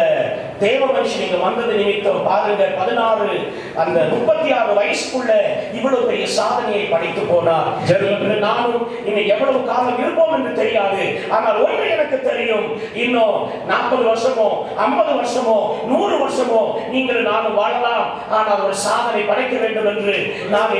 தேவ மனுஷன் இங்க வந்தது நிமித்தம் பாருங்க, 16 அந்த 36 வயசுக்குள்ள இவ்வளவு பெரிய சாதனையை படைத்து போனார். நானும் இன்னும் எவ்வளவு காலம் இருப்போம் என்று தெரியாது. ஆனால் ஒன்று எனக்கு தெரியும், இன்னும் 40 வருஷமோ 50 வருஷமோ 100 வருஷமோ நீங்கள் நானும் வாழலாம். ஆனால் ஒரு சாதனை படைக்க வேண்டும் என்று நான்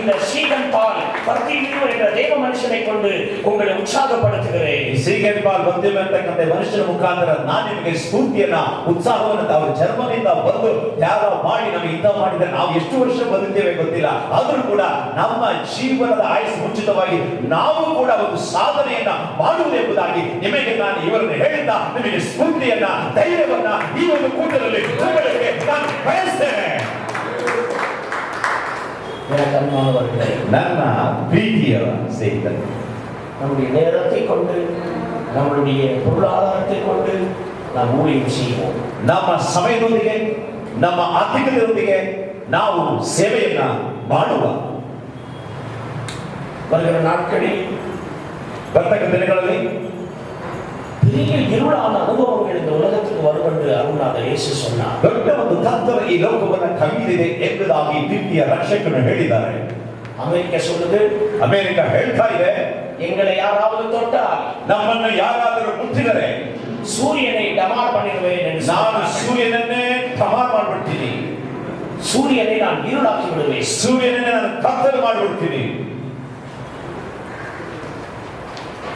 இந்த சீகன் பால் பர்தீமியு என்ற தேவ மனுஷனை கொண்டு உங்களை உற்சாகப்படுத்துகிறேன். ಸೀಗನ್ ಪಾಲ್ ಬಂದಿರತಕ್ಕಂಥ ಮನುಷ್ಯನ ಮುಖಾಂತರ ನಾನು ನಿಮಗೆ ಸ್ಫೂರ್ತಿಯನ್ನ, ಉತ್ಸಾಹವನ್ನು, ಅವರು ಜರ್ಮನಿಯಿಂದ ಬಂದು ತ್ಯಾಗ ಮಾಡಿ ನಮಗೆ ಇಂಥ ಮಾಡಿದ್ರೆ ನಾವು ಎಷ್ಟು ವರ್ಷ ಬದುಕ್ತೇವೆ ಗೊತ್ತಿಲ್ಲ, ಆದರೂ ಕೂಡ ನಮ್ಮ ಜೀವನದ ಆಯುಸ್ ಮುಂಚಿತವಾಗಿ ನಾವು ಕೂಡ ಒಂದು ಸಾಧನೆಯನ್ನ ಮಾಡುವುದು ಎಂಬುದಾಗಿ ನಿಮಗೆ ನಾನು ಇವರನ್ನು ಹೇಳಿದ್ದ ನಿಮಗೆ ಸ್ಫೂರ್ತಿಯನ್ನ, ಧೈರ್ಯವನ್ನ ಈ ಒಂದು ಕೂಟದಲ್ಲಿ உங்களுக்கு ನಾನು ಬಯಸ್ತೇನೆ. ನನ್ನ ಪ್ರೀತಿಯ ಸ್ನೇಹಿತರೆ, நம்முடைய நேரத்தை கொண்டு, நம்முடைய பொருளாதாரத்தை கொண்டு நாம் ஊழியம் செய்வோம். ನಮ್ಮ ಸಮಯದೊಂದಿಗೆ, ನಮ್ಮ ಆರ್ಥಿಕತೆಯೊಂದಿಗೆ ನಾವು ಸೇವೆಯನ್ನ ಮಾಡುವ. வருகிற நாட்களில், ಬರ್ತಕ್ಕಂಥ ದಿನಗಳಲ್ಲಿ பெரிய இருளான அனுபவங்கள் இந்த உலகத்துக்கு வரும் என்று அருள்நாதர் இயேசு சொன்னார். ದೊಡ್ಡ ಒಂದು ತತ್ವ ಈ ಲೋಕವನ್ನು ಕವಿದಿದೆ ಎಂಬುದಾಗಿ ದಿವ್ಯ ರಕ್ಷಕನು ಹೇಳಿದ್ದಾರೆ. அமெரிக்கா சொல்லுது, ಅಮೆರಿಕ ಹೇಳ್ತಾ ಇದೆ, எங்களை யாராவது தொட்டால், ನಮ್ಮನ್ನು ಯಾರಾದರೂ ಮುಟ್ಟಿದರೆ சூரியனை டமார் பண்ணிடுவேன் என்று ನಾನು ಸೂರ್ಯನನ್ನೇ ಟಮಾರ್ ಮಾಡ್ಬಿಡ್ತೀನಿ, சூரியனை நான் இருளாக்கி விடுவேன். ಸೂರ್ಯನನ್ನೇ ನಾನು ಕತ್ತಲು ಮಾಡ್ಬಿಡ್ತೀನಿ.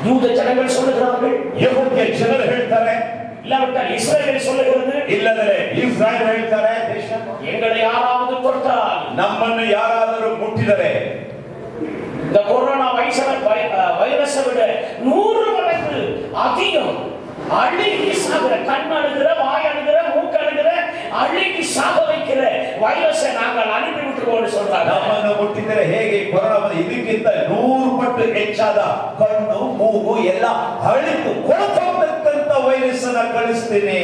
யூத ஜனங்கள் சொல்லுகிறார்கள், ಯೆಹೂದ್ಯ ಜನರು ಹೇಳ್ತಾರೆ, இல்லாவிட்டால் இஸ்ரவேல் சொல்லுகிறது, ಇಲ್ಲದರೆ ಇಸ್ರಾಯೇಲ್ ಹೇಳ್ತಾರೆ, எங்களை யாராவது தொட்டால், ನಮ್ಮನ್ನು ಯಾರಾದರೂ ಮುಟ್ಟಿದರೆ இந்த கொரோனா வைரஸை விட 100 மடங்கு அதிகம் அழுகி சாகிற, கண் அழுகிற, வாய் அழுகிற, மூக்கு அழுகிற, அழுகி சாக வைக்கிற வைரஸை நாங்கள் அனுப்பிவிட்டுருவோம் சொல்றாங்க. ನಮ್ಮನ್ನು ಮುಟ್ಟಿದರೆ ಹೇಗೆ ಕೊರೋನಾ ಇದಕ್ಕಿಂತ 100 ಪಟ್ಟು ಹೆಚ್ಚಾದ ಕಣ್ಣು ಮೂಗು ಎಲ್ಲ ಅಳಿತು ಕೊಳತಕ್ಕಂತ ವೈರಸ್ ಅನ್ನ ಕಳಿಸ್ತೀನಿ.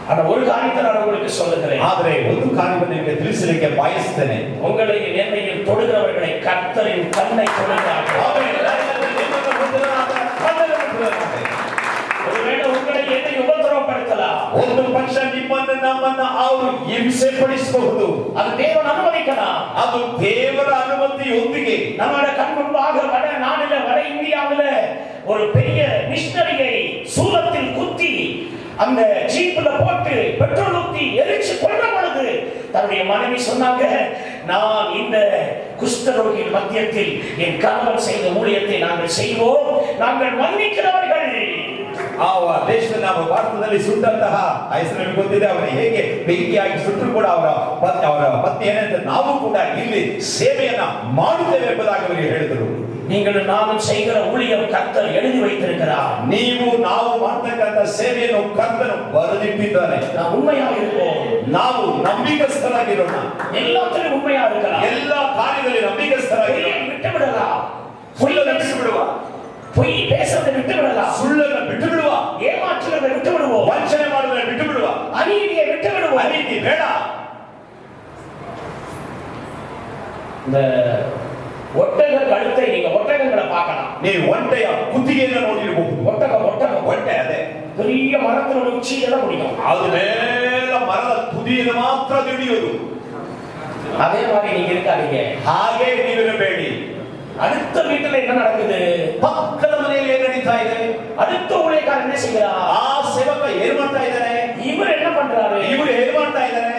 ஆனா ஒரு காரியத்தை நான் உங்களுக்கு சொல்லுகிறேன், ಆದರೆ ಒಂದು ಕಾರ್ಯವನ್ನು ನಿಮಗೆ ತಿಳಿಸಲಿಕ್ಕೆ ಬಯಸ್ತೇನೆ. உங்களை என்னையும் தொடுகிறவர்களை கர்த்தரின் கண்ணை தொடுகிறார்கள். ஒருவேளை உங்களை என்னை உபத்திரவப்படுத்தலாம், ಒಂದು ಪಕ್ಷ ನಿಮ್ಮನ್ನು ನಮ್ಮನ್ನು ಅವರು ಹಿಂಸೆ ಪಡಿಸಬಹುದು, அது தேவன் அனுமதிக்கலாம். ಅದು ದೇವರ ಅನುಮತಿಯೊಂದಿಗೆ நம்மளோட கண் முன்பாக வட நாடுல, வட இந்தியாவில் ஒரு பெரிய மிஷனரியை சூலத்தில் குத்தி அந்த ஜீப்ல போட்டு பெட்ரோல் ஊத்தி எரிச்சு கொல்ல பொழுது தன்னுடைய மனைவி சொன்னாங்க, நான் இந்த குஷ்டரோகியின் மத்தியத்தில் என் கணவன் செய்த ஊழியத்தை நாங்கள் செய்வோம், நாங்கள் மன்னிக்கிறவர்கள். ಆ ದೇಶದಲ್ಲಿ ನಾವು ಭಾರತದಲ್ಲಿ ಸುಟ್ಟಂತಹ ಹೆಸರು ಗೊತ್ತಿದೆ, ಅವರ ಹೇಗೆ ಬೆಂಕಿಯಾಗಿ ಸುಟ್ಟರು ಕೂಡ ಅವರ ಪತ್ನಿ ಏನಂತ ನಾವು ಕೂಡ ಇಲ್ಲಿ ಸೇವೆಯನ್ನ ಮಾಡುತ್ತೇವೆ ಎಂಬುದಾಗಿ ಅವರಿಗೆ ಹೇಳಿದರು. நீங்களும் நானும் செய்கிற ஊழியம் கர்த்தர் எழுதி வைத்திருக்கிறார். ನೀವು ನಾವು ಮಾಡತಕ್ಕಂತ ಸೇವೆಯನ್ನು ಕರ್ತನು ಬರೆದಿಟ್ಟಿದ್ದಾನೆ. ನಾವು ಉண்மையாக இருப்போம், ನಾವು ನಂಬಿಕಸ್ಥರಾಗಿರೋಣ, எல்லாத்திலும் உண்மையா இருக்கலாம், எல்லா ಕಾರ್ಯಗಳಲ್ಲಿ ನಂಬಿಕಸ್ಥರಾಗಿರೋಣ. விட்டு விடலாம், ಸುಳ್ಳನ್ನು ಬಿಟ್ಟು ಬಿಡುವ, பொய் பேசுறதை விட்டு விடலாம், ಸುಳ್ಳನ್ನು ಬಿಟ್ಟು ಬಿಡುವ, ஏமாற்றுறதை விட்டு விடுவோம், ವಂಚನೆ ಮಾಡುವುದನ್ನು ಬಿಟ್ಟು ಬಿಡುವ, அநீதியை விட்டு விடுவோம். ಅನೀತಿ ಬೇಡ. இந்த ஒட்டக கழுத்தை நீங்க ஒட்டகங்களை பார்க்கலாம், ನೀವು ಒಂಟೆಯ ಕುತ್ತಿಗೆಯನ್ನು ನೋಡಿರಬಹುದು. ಒಂಟೆ ಅದೇ பெரிய மரத்தினோட உச்சியெல்லாம் முடியும், ಅದು ಮೇಲೆ ಮರದ ತುದಿಯನ್ನು ಮಾತ್ರ ಹಿಡಿಯೋದು. அதே மாதிரி நீங்க இருக்காதீங்க, ಹಾಗೆ ನೀವಿರಬೇಡಿ. அடுத்த வீட்டுல என்ன நடக்குது, ಪಕ್ಕದ ಮನೆಯಲ್ಲಿ ಏನು ನಡೀತಾ ಇದೆ, அடுத்த ஊழியக்காரர் என்ன செய்யறார், ಆ ಸೇವಕ ಏನು ಮಾಡ್ತಾ ಇದ್ದಾನೆ, இவர் என்ன பண்றாரு, ಇವರು ಏನು ಮಾಡ್ತಾ ಇದ್ದಾರೆ,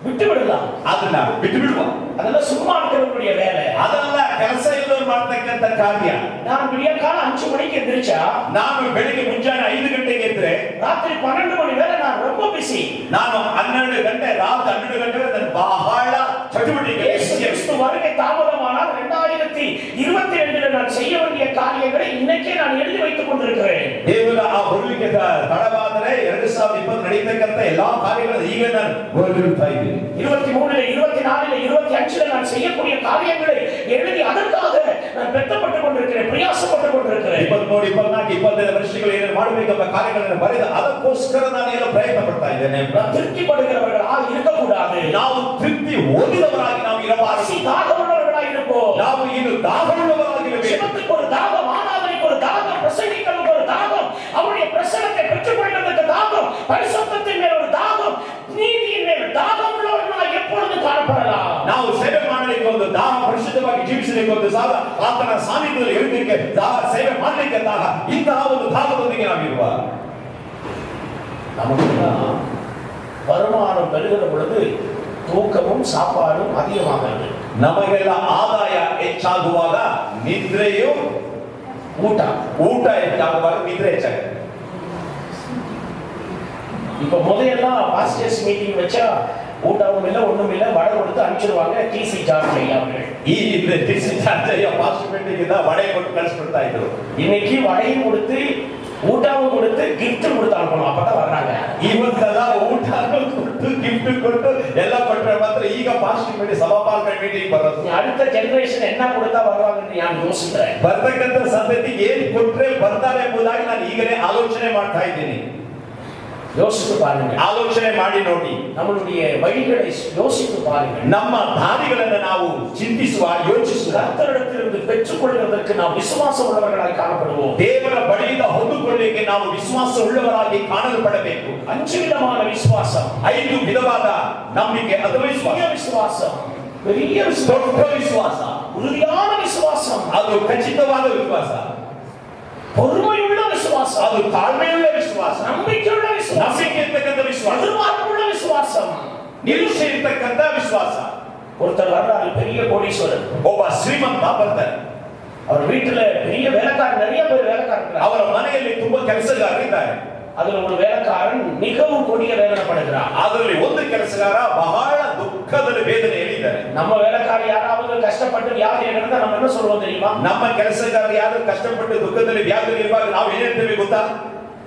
விட்டு விடலாம், ಅದನ್ನ ಬಿಟ್ಟು ಬಿಡುವ. அதெல்லாம் சும்மா இருக்கிறவங்களுடைய வேலை, ಅದೆಲ್ಲ ಕೆಲಸ ಇಲ್ಲದವ್ರು ಮಾಡ್ತಕ್ಕಂಥ ಕಾರ್ಯ. நான் விடியற்கால 5 மணிக்கு எந்திரிச்சா, ನಾನು ಬೆಳಿಗ್ಗೆ ಮುಂಜಾನೆ 5 ಗಂಟೆಗೆ ಎದ್ರೆ ராத்திரி 12 மணி வேலை நான் ரொம்ப பிஸಿ, ನಾನು 12 ಗಂಟೆ ರಾತ್ರಿ 12 ಗಂಟೆ ನಾನು ಬಹಳ ಚಟುವಟಿಕೆ. கிறிஸ்து வருகை தாமதமானால் 2022 நான் செய்ய வேண்டிய காரியங்களை இன்னைக்கே நான் எழுதி வைத்துக் கொண்டிருக்கிறேன். ದೇವರ ಆ ಬರುವಿಕೆ ತಡವಾದರೆ 2020 ನಡೀತಕ್ಕಂಥ ಎಲ್ಲಾ ಕಾರ್ಯಗಳನ್ನು ಈಗ ನಾನು ಬರೆದಿಡ್ತಾ ಇದ್ದೀನಿ. 23 24 25 நான் செய்யக்கூடிய காரியங்களை எழுதி அதற்காக நான் பெத்தப்பட்டுக் கொண்டிருக்கிறேன், பிரயாசப்பட்டுக் கொண்டிருக்கிறேன். 23 24 25 ವರ್ಷಗಳು ಏನು ಮಾಡಬೇಕೆಂಬ ಕಾರ್ಯಗಳನ್ನು ಬರೆದು ಅದಕ್ಕೋಸ್ಕರ ನಾನು ಏನು ಪ್ರಯತ್ನ ಪಡ್ತಾ ಇದ್ದೇನೆ. திருப்திப்படுகிறவர்களாக இருக்கக்கூடாது, ನಾವು ತೃಪ್ತಿ ಹೊಂದಿದವರಾಗಿ ನಾವು ಇರಬಾರದು, தாகமுள்ளவர்களாக இருப்போம். ನಾವು ಇನ್ನು ದಾಹವುಳ್ಳವರಾಗಿರಬೇಕು. ஜெபத்துக்கு ஒரு தாகம், ஆராதனைக்கு ஒரு தாகம், பிரசங்கிக்கிறதுக்கு ஒரு தாகம், அவருடைய பிரசன்னத்தை பெற்றுக்கொள்வதற்கு தாகம், பரிசுத்தத்தின் மேல் ஒரு தாகம், நீதியின் மேல் தாகம் உள்ளவர்களாக எப்பொழுதும் காணப்படலாம். ನಾವು ಸೇವೆ ಮಾಡಲಿಕ್ಕೆ ಒಂದು ದಾಹ, ಪರಿಶುದ್ಧವಾಗಿ ಜೀವಿಸಲಿಕ್ಕೆ ಒಂದು ಸಾಧ, ಆತನ ಸಾನ್ನಿಧ್ಯದಲ್ಲಿ ಇರಲಿಕ್ಕೆ ದಾಹ, ಸೇವೆ ಮಾಡಲಿಕ್ಕೆ ದಾಹ, ಇಂತಹ ಒಂದು ದಾಹದೊಂದಿಗೆ ನಾವಿರುವ. நமக்கெல்லாம் வருமானம் பெறுகிற பொழுது தூக்கமும் சாப்பாடும் அதிகமாகிறது. ನಮಗೆಲ್ಲ ಆದಾಯ ಹೆಚ್ಚಾಗುವಾಗ ನಿದ್ರೆಯು ಊಟ ಹೆಚ್ಚಾಗುವಾಗ ನಿದ್ರೆ ಹೆಚ್ಚಾಗುತ್ತೆ. இப்ப முதல்ல பாஸ்டர்ஸ் மீட்டிங் வச்சா ஊட்டவும் இல்ல ஒண்ணும் இல்ல, வடை கொடுத்து அனுப்பிச்சிருவாங்க, டிசி சார்ஜ் செய்யாமல். ಈ ಟಿಸಿ ಚಾರ್ಜ್ ಪಾಸ್ಟ್ ಮೀಟಿಂಗ್ ಇಂದ ವಡೆ ಕೊಟ್ಟು ಕಳಿಸ್ಬಿಡ್ತಾ ಇದ್ರು. இன்னைக்கு வடையும் கொடுத்து ஊட்டாவும் கொடுத்து கிஃப்ட் கொடுத்து அனுப்பணும், அப்பதான் வர்றாங்க. ಇವತ್ತೆಲ್ಲ ಊಟ ಕೊಟ್ಟು ಗಿಫ್ಟ್ ಕೊಟ್ಟು ಎಲ್ಲ ಕೊಟ್ಟರೆ ಮಾತ್ರ ಈಗ ಪಾಸ್ಟ್ ಮೀಟಿಂಗ್ ಸಭಾಪಾಲಕ ಮೀಟಿಂಗ್ ಬರೋದು. அடுத்த ஜெனரேஷன் என்ன கொடுத்தா வருவாங்கன்னு நான் யோசிக்கிறேன். ಬರ್ತಕ್ಕಂಥ ಸಂತತಿಗೆ ಏನ್ ಕೊಟ್ರೆ ಬರ್ತಾರೆ ಎಂಬುದಾಗಿ ನಾನು ಈಗಲೇ ಆಲೋಚನೆ ಮಾಡ್ತಾ ಇದ್ದೀನಿ. யோசித்து பாருங்க, ಆಲೋಚನೆ ಮಾಡಿ ನೋಡಿ, நம்மளுடைய வழிகளை யோசித்து பாருங்க. ನಮ್ಮ ದಾರಿಗಳನ್ನು ನಾವು ಚಿಂತಿಸುವ, ಯೋಚಿಸುವ. கர்த்தரிடத்திலிருந்து பெற்றுக்கொள்வதற்கு நாம் விசுவாசம் உள்ளவர்களாய் காணப்படுவோம். ದೇವರ ಬಳಿಯಿಂದ ಹೊಂದಿಕೊಳ್ಳಲಿಕ್ಕೆ ನಾವು ವಿಶ್ವಾಸ ಉಳ್ಳವರಾಗಿ ಕಾಣಲ್ಪಡಬೇಕು. 5 விதமான விசுவாசம், 5 ವಿಧವಾದ ನಂಬಿಕೆ ಅಥವಾ விசுவாசம், பெரிய ದೊಡ್ಡ ವಿಶ್ವಾಸ, உறுதியான விசுவாசம், ಅದು ಖಚಿತವಾದ ವಿಶ್ವಾಸ, பொறுமையுள்ள விசுவாசம், ಅದು ತಾಳ್ಮೆಯುಳ್ಳ ವಿಶ್ವಾಸ, நம்பிக்கையுள்ள விசுவாசம், ನಂಬಿಕೆ ಇರ್ತಕ್ಕಂಥ ವಿಶ್ವಾಸ, எதிர்பார்ப்புள்ள விசுவாசம், ನಿರೀಕ್ಷೆ ಇರ್ತಕ್ಕಂಥ ವಿಶ್ವಾಸ. ஒருத்தர் வர்றாரு, பெரிய கோடீஸ்வரர், ಒಬ್ಬ ಶ್ರೀಮಂತ ಬರ್ತಾನೆ. அவர் வீட்டுல பெரிய வேலைக்காரர், நிறைய பேர் வேலைக்காரர். ಅವರ ಮನೆಯಲ್ಲಿ ತುಂಬಾ ಕೆಲಸಗಾರರಿದ್ದಾರೆ. அதுல ஒரு வேலைக்காரன் மிகவும் கொடிய வேதனைப்படுகிறார். ಅದರಲ್ಲಿ ಒಂದು ಕೆಲಸಗಾರ ಬಹಳ ದುಃಖದಲ್ಲಿ ವೇದನೆಯಲ್ಲಿದ್ದಾರೆ. நம்ம வேலைக்கார யாராவது கஷ்டப்பட்டு வியாதி இருந்தா நம்ம என்ன சொல்லுவோம் தெரியுமா? ನಮ್ಮ ಕೆಲಸಗಾರ ಯಾರು ಕಷ್ಟಪಟ್ಟು ದುಃಖದಲ್ಲಿ ವ್ಯಾಧಿಯಲ್ಲಿ ಇರುವಾಗ ನಾವು ಏನು ಹೇಳ್ತೇವೆ ಗೊತ್ತಾ?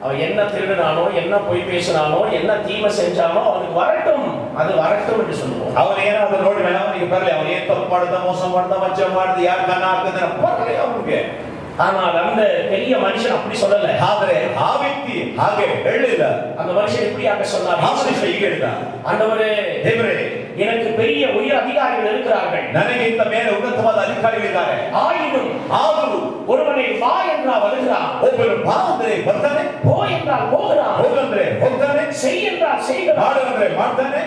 அவன் என்ன திருடினானோ, என்ன பொய் பேசினானோ, என்ன தீமை செஞ்சானோ அவனுக்கு வரட்டும், அது வரட்டும் என்று சொல்லுவோம். ಅವನು ಏನಾದರೂ ನೋಡಿ ಅವನಿಗೆ ಬರಲಿ, ಅವನು ಏನು ತಪ್ಪು ಮಾಡ್ದ, ಮೋಸ ಮಾಡ್ದ, ವಂಚ ಮಾಡ್ದ, ಯಾರು ಕನ್ನ ಹಾಕಿದ್ರೆ ಬರಲಿ ಅವನಿಗೆ. ஆனால் அந்த பெரிய மனுஷன் அப்படி சொல்லல. ಆದರೆ ಆ ವ್ಯಕ್ತಿ ಹಾಗೆ ಹೇಳಿಲ್ಲ. அந்த மனுஷன் இப்படியாக சொன்னார். ಆ ಮನುಷ್ಯ ಹೀಗೆ ಹೇಳಿದ, ஆண்டவரೇ, ದೇವರೇ, எனக்கு பெரிய உயர் அதிகாரிகள் இருக்கிறார்கள், ನನಗಿಂತ ಮೇಲೆ ಉನ್ನತವಾದ ಅಧಿಕಾರಿಗಳಿದ್ದಾರೆ. ಆದರೂ ஒருவனை வா என்றால் வருகிறான், ಒಬ್ಬರು ಬಾ ಅಂದ್ರೆ ಬರ್ತಾನೆ, போ என்றால் போகிறான், ಹೋಗಂದ್ರೆ ಹೋಗ್ತಾನೆ, செய் என்றால் செய்கிறான், ಮಾಡು ಅಂದ್ರೆ ಮಾಡ್ತಾನೆ.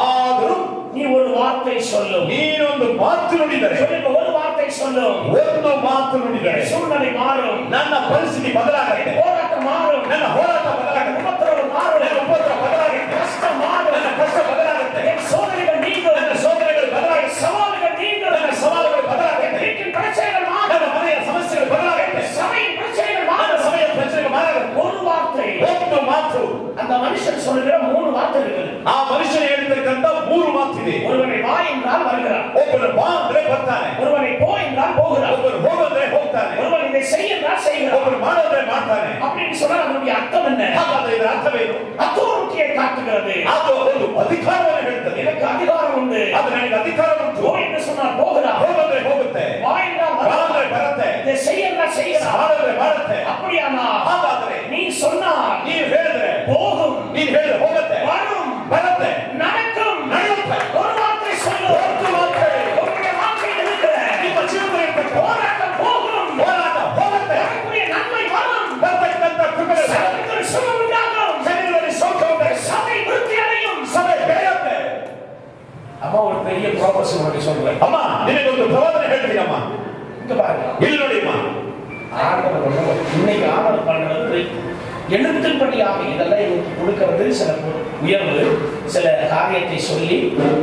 ಆದರೂ நீ ஒரு வார்த்தை சொல்லு, ನೀನೊಂದು ಮಾತು ನುಡಿದರೆ, ஒரு வார்த்தை சொல்லு, ಒಂದು ಮಾತು ನುಡಿದರೆ சூழ்நிலை மாறும், ನನ್ನ ಪರಿಸ್ಥಿತಿ ಬದಲಾಗುತ್ತೆ, போராட்டம் மாறும், ನನ್ನ ಹೋರಾಟ ಬದಲಾಗುತ್ತೆ, உபத்திரவம் மாறும், ನನ್ನ ಉಪದ್ರ ಬದಲಾಗುತ್ತೆ, கஷ்டம் மாறும், ನನ್ನ ಕಷ್ಟ ಬದಲಾಗುತ್ತೆ, என் சோதனைகள் நீங்கும், ನನ್ನ ಸೋದನೆಗಳು ಬದಲಾಗುತ್ತೆ, சவால்கள் நீங்கும், ನನ್ನ ಸವಾಲುಗಳು ಬದಲಾಗುತ್ತೆ, வீட்டின் பிரச்சனைகள் மாறும், ನನ್ನ ಮನೆಯ ಸಮಸ್ಯೆಗಳು ಬದಲಾಗುತ್ತೆ, சபையின் பிரச்சனைகள் ನನ್ನ மாறும், ಸಭೆಯ ಪ್ರಶ್ನೆಗಳು ಬದಲಾಗುತ್ತೆ. ஒரு வார்த்தை, ಒಂದು ಮಾತು. அந்த மனுஷன் சொல்லுகிற 3 வார்த்தை இருக்குது. ಆ ಮನುಷ್ಯನು ಹೇಳಿರ್ತಕ್ಕಂತ 3 ಮಾತಿದೆ. ஒருவனை வா என்றால் வருகிறான், ಒಬ್ಬನು ಬಾ ಅಂದ್ರೆ ಬರ್ತಾನೆ, ஒருவனை போ என்றால் போகிறான், ಒಬ್ಬನು ಹೋಗು ಅಂದ್ರೆ ಹೋಗ್ತಾನೆ, ஒருவன் இதை செய் என்றால் செய்கிறான். ಒಬ್ಬನು ಮಾಡು ಅಂದ್ರೆ ಮಾಡ್ತಾನೆ. அப்படின்னு சொன்னா அதனுடைய அர்த்தம் என்ன? ಹಾಗಾದ್ರೆ ಇದರ ಅರ್ಥವೇನು? அத்தாரிட்டியை காட்டுகிறது. ಅದು ಒಂದು ಅಧಿಕಾರವನ್ನು ಹೇಳ್ತದೆ. எனக்கு அதிகாரம் ಉಂಟು, ಅದು ನನಗೆ ಅಧಿಕಾರ ಉಂಟು. போ என்று சொன்னால் போகிறான், ಹೋಗು ಅಂದ್ರೆ ಹೋಗುತ್ತೆ, வா என்றால் ಬಾ ಅಂದ್ರೆ ಬರುತ್ತೆ, இதை செய் என்றால் செய்கிறான். ಮಾಡಿದ್ರೆ ಮಾಡುತ್ತೆ. அப்படியானா ಹಾಗಾದ್ರೆ நீ சொன்னால் ನೀವು ಹೇಳಿದ್ರೆ போகும், ನೀನು ಹೇಳಿದ್ರೆ ಹೋಗುತ್ತೆ, வரும், ಬರುತ್ತೆ, நடக்கும், ನಡೆಯುತ್ತೆ. ஒரு வார்த்தை சொல்லு, ಒಂದು ಮಾತು ಹೇಳಿ. உன்னுடைய வாழ்க்கையில் இருக்கிற ನಿಮ್ಮ ಜೀವನದಲ್ಲಿ ಇರ್ತಕ್ಕಂಥ போராட்டம் போகும், ಹೋರಾಟ ಹೋಗುತ್ತೆ, உன்னுடைய நன்மை வரும், ಬರ್ತಕ್ಕಂಥ ಕೃಪೆಗಳು சரீரத்தில் சுகம் உண்டாகும், ಶರೀರದಲ್ಲಿ ಸೌಖ್ಯ ಉಂಟಾಗಿ சபை விருத்தி அடையும். ಸಭೆ ಬೆಳೆಯುತ್ತೆ. அம்மா ஒரு பெரிய ப்ராபஸ் உனக்கு சொல்றேன். ಅಮ್ಮ ನಿನಗೊಂದು ಪ್ರವಾದನೆ ಹೇಳ್ತೀನಮ್ಮ, இங்க பாருங்க, ಇಲ್ಲಿ ನೋಡಿಮ್ಮ. ஆண்டவர் இன்னைக்கு ஆர்டர் பண்றது எழுத்துப்படியாக இதெல்லாம் எனக்கு கொடுக்கிறது சில உயர்வு, சில காரியத்தை சொல்லி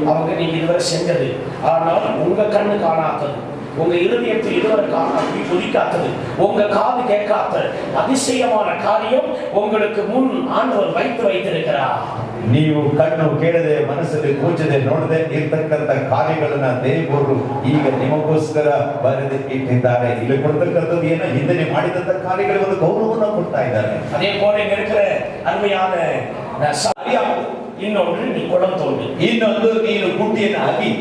அவங்க நீங்க இதுவரை செஞ்சது, ஆனால் உங்க கண்ணு காணாதது, உங்க இருதயத்தில் இதுவரை காணாது குதிக்காத்தது, உங்க காது கேட்காத அதிசயமான காரியம் உங்களுக்கு முன் ஆண்டவர் வைத்திருக்கிறார். ನೀವು ಕಣ್ಣು ಕೇಳದೆ ಮನಸ್ಸಲ್ಲಿ ಕೂಚದೆ ನೋಡದೆ ಇರ್ತಕ್ಕಂಥ ಕಾರ್ಯಗಳನ್ನ ದೇವರು ಈಗ ನಿಮಗೋಸ್ಕರ ಬರೆದು ಇಟ್ಟಿದ್ದಾರೆ. ಇಲ್ಲಿ ಕೊಡ್ತಕ್ಕಂಥದ್ದು ಏನ ಹಿಂದೆ ನೀವು ಮಾಡಿದಂತ ಕಾರ್ಯಗಳಿಗೆ ಒಂದು ಗೌರವವನ್ನು ಕೊಡ್ತಾ ಇದ್ದಾರೆ. அதே போல இங்க இருக்கிற அருமையான இன்னொன்று நீ குளம் தோண்டு, ಇನ್ನೊಂದು ನೀನು ಗುಡ್ಡಿಯನ್ನು ಅಗಿ,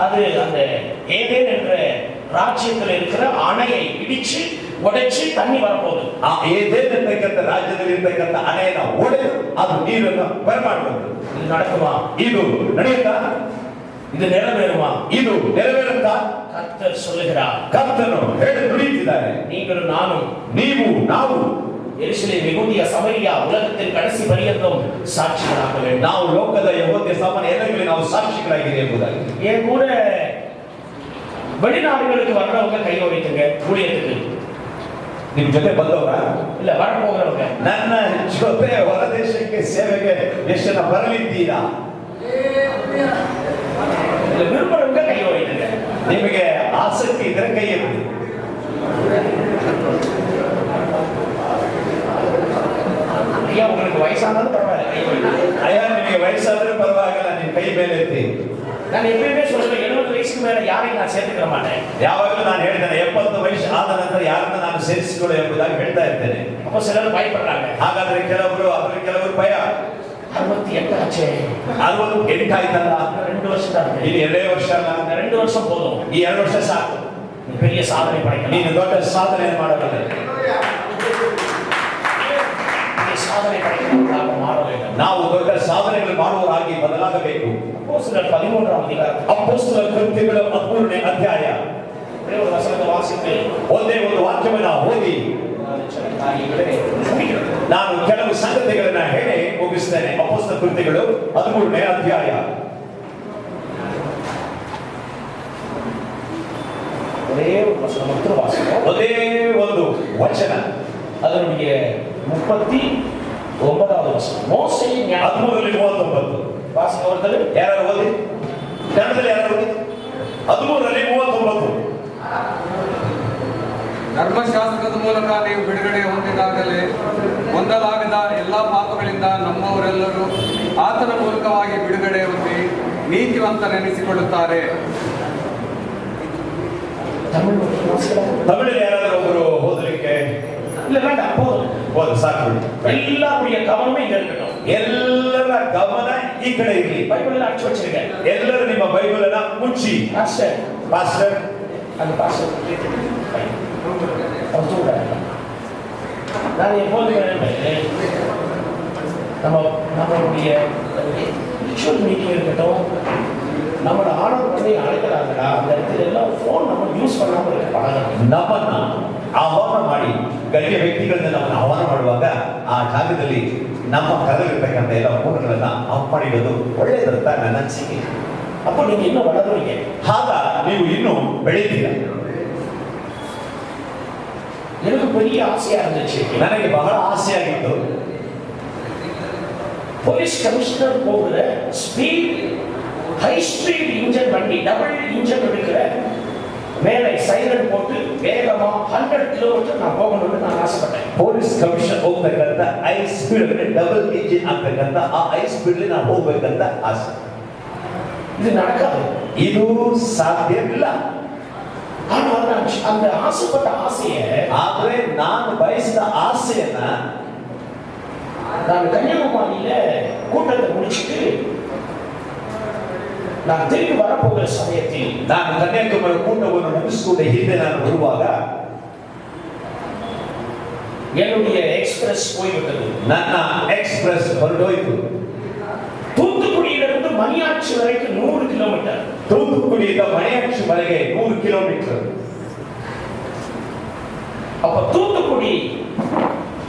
அது அந்த ஏதேன் என்ற ராஜ்யத்தில் இருக்கிற அணையை இடிச்சு உடைச்சு தண்ணி வரப்போகுது. ಆ ಏದೇನಿರ್ತಕ್ಕಂಥ ರಾಜ್ಯದಲ್ಲಿ ಇರ್ತಕ್ಕಂಥ ಅಣೆಯನ್ನು ಒಡೆದು ಅದು ನೀರನ್ನು ಬರಮಾಡುವುದು. இது நடக்குமா? ಇದು ನಡೆಯುತ್ತಾ? இது நிறைவேறுமா? ಇದು ನೆರವೇರುತ್ತಾ? கர்த்தர் சொல்லுகிறார், ಕರ್ತನು ಹೇಳಿ ನುಡಿಯುತ್ತಿದ್ದಾರೆ, நீங்களும் நானும், ನೀವು ನಾವು எருசலேம் யெகூதியா சமரியா உலகத்தின் கடைசி பரியந்தம் சாட்சிகளாக வேண்டும். ನಾವು ಲೋಕದ ಯೆಹೂದ್ಯ ಸಾಮಾನ್ಯ ಎಲ್ಲಗಳಲ್ಲಿ ನಾವು ಸಾಕ್ಷಿಗಳಾಗಿರಿ ಎಂಬುದಾಗಿ. ஏன் கூட வெளிநாடுகளுக்கு வர்றவங்க கை வைத்துங்க ஊழியத்துக்கு. ನಿಮ್ ಜೊತೆ ಬಂದವರ இல்ல வரப்போகிறவங்க, ನನ್ನ ಜೊತೆ ಹೊರದೇಶಕ್ಕೆ ಸೇವೆಗೆ ಎಷ್ಟು ಜನ ಬರಲಿದ್ದೀರಾ? இல்ல விரும்புறவங்க கை வைத்துங்க. ನಿಮಗೆ ಆಸಕ್ತಿ ಇದ್ರೆ ಕೈ ಎತ್ತಿ. ஐயா உங்களுக்கு வயசானாலும் பரவாயில்ல, கை வைத்துங்க. ಅಯ್ಯ ನಿಮಗೆ ವಯಸ್ಸಾದ್ರೆ ಪರವಾಗಿಲ್ಲ, ನಿಮ್ ಕೈ ಮೇಲೆ ಎತ್ತಿ. நான் எப்பயுமே சொல்றேன், 70 வயசுக்கு மேல யாரையும் நான் சேர்த்துக்க மாட்டேன். ಯಾವಾಗಲೂ ನಾನು ಹೇಳ್ತೇನೆ 70 ವಯಸ್ಸು ಆದ ನಂತರ ಯಾರನ್ನ ನಾನು ಸೇರಿಸಿಕೊಳ್ಳು ಎಂಬುದಾಗಿ ಹೇಳ್ತಾ ಇರ್ತೇನೆ. அப்ப சிலர் பயப்படுறாங்க. ಹಾಗಾದ್ರೆ ಕೆಲವರು ಭಯ. 68 ஆச்சு, 68 ಆಯ್ತಲ್ಲ, 2 வருஷம் தான் இருக்கு. ಇಲ್ಲಿ 2 ವರ್ಷ ಅಲ್ಲ, 2 வருஷம் போதும், ಈ 2 ವರ್ಷ ಸಾಕು, பெரிய சாதனை படைக்கலாம், ನೀನು ದೊಡ್ಡ ಸಾಧನೆ ಮಾಡಬಲ್ಲೆ. சாதனை படைக்கலாம், மாற வேண்டும். ನಾವು ದೊಡ್ಡ ಸಾಧನೆಗಳು ಮಾಡುವವರಾಗಿ ಬದಲಾಗಬೇಕು. அப்போஸ்தலர் 13ஆம் அதிகாரம், ಅಪೊಸ್ತಲರ ಕೃತ್ಯಗಳ 13ನೇ ಅಧ್ಯಾಯ ஒரே ஒரு வசனத்தை வாசித்து ಒಂದೇ ಒಂದು ವಾಕ್ಯವನ್ನು ಓದಿ ನಾನು ಕೆಲವು ಸಂಗತಿಗಳನ್ನ ಹೇಳಿ ಮುಗಿಸ್ತೇನೆ. ಅಪೊಸ್ತಲ ಕೃತ್ಯಗಳು 13ನೇ ಅಧ್ಯಾಯ ஒரே ஒரு வசனம் மட்டும் வாசிப்போம். ಒಂದೇ ಒಂದು ವಚನ, அதனுடைய 39வது வசனம். மோசேயின் 13:39 வாசிக்க ஒருத்தர் ಯಾರು ಓದಿ? ಕನ್ನಡದಲ್ಲಿ ಯಾರು ಓದಿ? 13:39 ಧರ್ಮಶಾಸ್ತ್ರದ ಮೂಲಕ ನೀವು ಬಿಡುಗಡೆ ಹೊಂದಲಾಗದ ಎಲ್ಲ ಪಾಪಗಳಿಂದ ನಮ್ಮವರೆಲ್ಲರೂ ಆತನ ಮೂಲಕವಾಗಿ ಬಿಡುಗಡೆ ಹೊಂದಿ ನೀತಿವಂತನೆನಿಸಿಕೊಳ್ಳುತ್ತಾರೆ. தமிழில் யாராவது ஒரு ஓதுலிக்க இல்ல வேண்டாம், போதும் போதும் சாக்கு. எல்லாருடைய கவனமே இங்க இருக்கட்டும். ಎಲ್ಲರ ಗಮನ ಈ ಕಡೆ ಇರಲಿ. ಬೈಬಲ್ ಅಚ್ಚು வச்சிருக்கேன். ಎಲ್ಲರೂ ನಿಮ್ಮ ಬೈಬಲ್ ಅನ್ನ ಮುಚ್ಚಿ. ಪಾಸ್ಟರ್ அந்த பாஸ்டர் நான் எப்போதுமே நம்மளுடைய ரிச்சுவல் மீட்டிங் இருக்கட்டும், நம்மளோட ஆர்டர் பண்ணி அழைக்கிறாங்கடா, அந்த இடத்துல எல்லாம் ஃபோன் நம்ம யூஸ் பண்ணாமல் இருக்க பழகணும். ನಮ್ಮನ್ನ ಆಹ್ವಾನ ಮಾಡಿ ಗಣ್ಯ ವ್ಯಕ್ತಿಗಳನ್ನ ನಮ್ಮನ್ನು ಆಹ್ವಾನ ಮಾಡುವಾಗ ಆ ಜಾಗದಲ್ಲಿ ನಮ್ಮ ಕರೆದಿರ್ತಕ್ಕಂಥ ಎಲ್ಲ ಫೋನ್ಗಳನ್ನ ಆಫ್ ಮಾಡಿರೋದು ಒಳ್ಳೆಯದಂತ ನನ್ನ ಅನಿಸಿಕೆ. அப்போ நீங்க இன்னும் வளருவீங்க. ಆಗ ನೀವು ಇನ್ನೂ ಬೆಳೀತೀರ. எனக்கு பெரிய ஆசையா இருந்துச்சு. ನನಗೆ ಬಹಳ ಆಸೆಯಾಗಿತ್ತು. போலீஸ் கமிஷனர் போகிற ஸ்பீட் ஹை ஸ்பீட் இன்ஜின் வண்டி, டபுள் இன்ஜின் இருக்கிற மேலே சைரன் போட்டு வேகமா 100 கிலோமீட்டர் நான் போகணும்னு நான் ஆசைப்பட்டேன். ಪೊಲೀಸ್ ಕಮಿಷನ್ ಹೋಗ್ಬೇಕಂತ ಹೈ ಸ್ಪೀಡ್ ಡಬಲ್ ಇಂಜಿನ್ ಆಗ್ಬೇಕಂತ ಆ ಹೈ ಸ್ಪೀಡ್ ನಾನು ಹೋಗ್ಬೇಕಂತ ಆಸೆ. இது நடக்காது, ಇದು ಸಾಧ್ಯವಿಲ್ಲ. ஆனால் நான் அந்த ஆசைப்பட்ட ஆசையை, ಆದ್ರೆ ನಾನು ಬಯಸಿದ ಆಸೆಯನ್ನ நான் கன்னியாகுமரியில கூட்டத்தை முடிச்சுட்டு நான் திரும்பி வரப்போகிற சமயத்தில், ನಾನು ಕನ್ಯಾಕುಮಾರಿ ಕೂಟವನ್ನು ಮುಗಿಸಿಕೊಂಡ ಹಿಂದೆ ನಾನು ಬರುವಾಗ என்னுடைய எக்ஸ்பிரஸ் போய்விட்டது. ನನ್ನ ಎಕ್ಸ್ಪ್ರೆಸ್ ಹೊರಟೋಯ್ತು. தூத்துக்குடியிலிருந்து மணியாச்சி வரைக்கும் 100 கிலோமீட்டர். ತೂತುಕುಡಿಯಿಂದ ಮಣಿಯಾಕ್ಷಿವರೆಗೆ 100 ಕಿಲೋಮೀಟರ್. அப்ப தூத்துக்குடி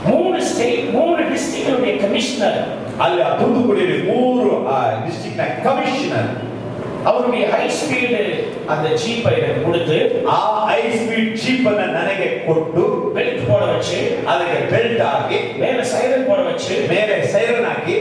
3 ஸ்டேட் 3 டிஸ்ட்ரிக்ட்களுடைய கமிஷனர், ಅಲ್ಲಿ ಆ ತೂತುಕುಡಿಯಲ್ಲಿ 3 ಡಿಸ್ಟ್ರಿಕ್ಟ್ ನ ಕಮಿಷನರ್ அவருடைய ஹை ஸ்பீடு அந்த ஜீப்பை எனக்கு கொடுத்து, ಆ ಹೈ ಸ್ಪೀಡ್ ಜೀಪ್ ಅನ್ನ ನನಗೆ ಕೊಟ್ಟು பெல்ட் போட வச்சு, ಅದಕ್ಕೆ ಬೆಲ್ಟ್ ಹಾಕಿ மேல சைரன் போட வச்சு, ಮೇಲೆ ಸೈರನ್ ಹಾಕಿ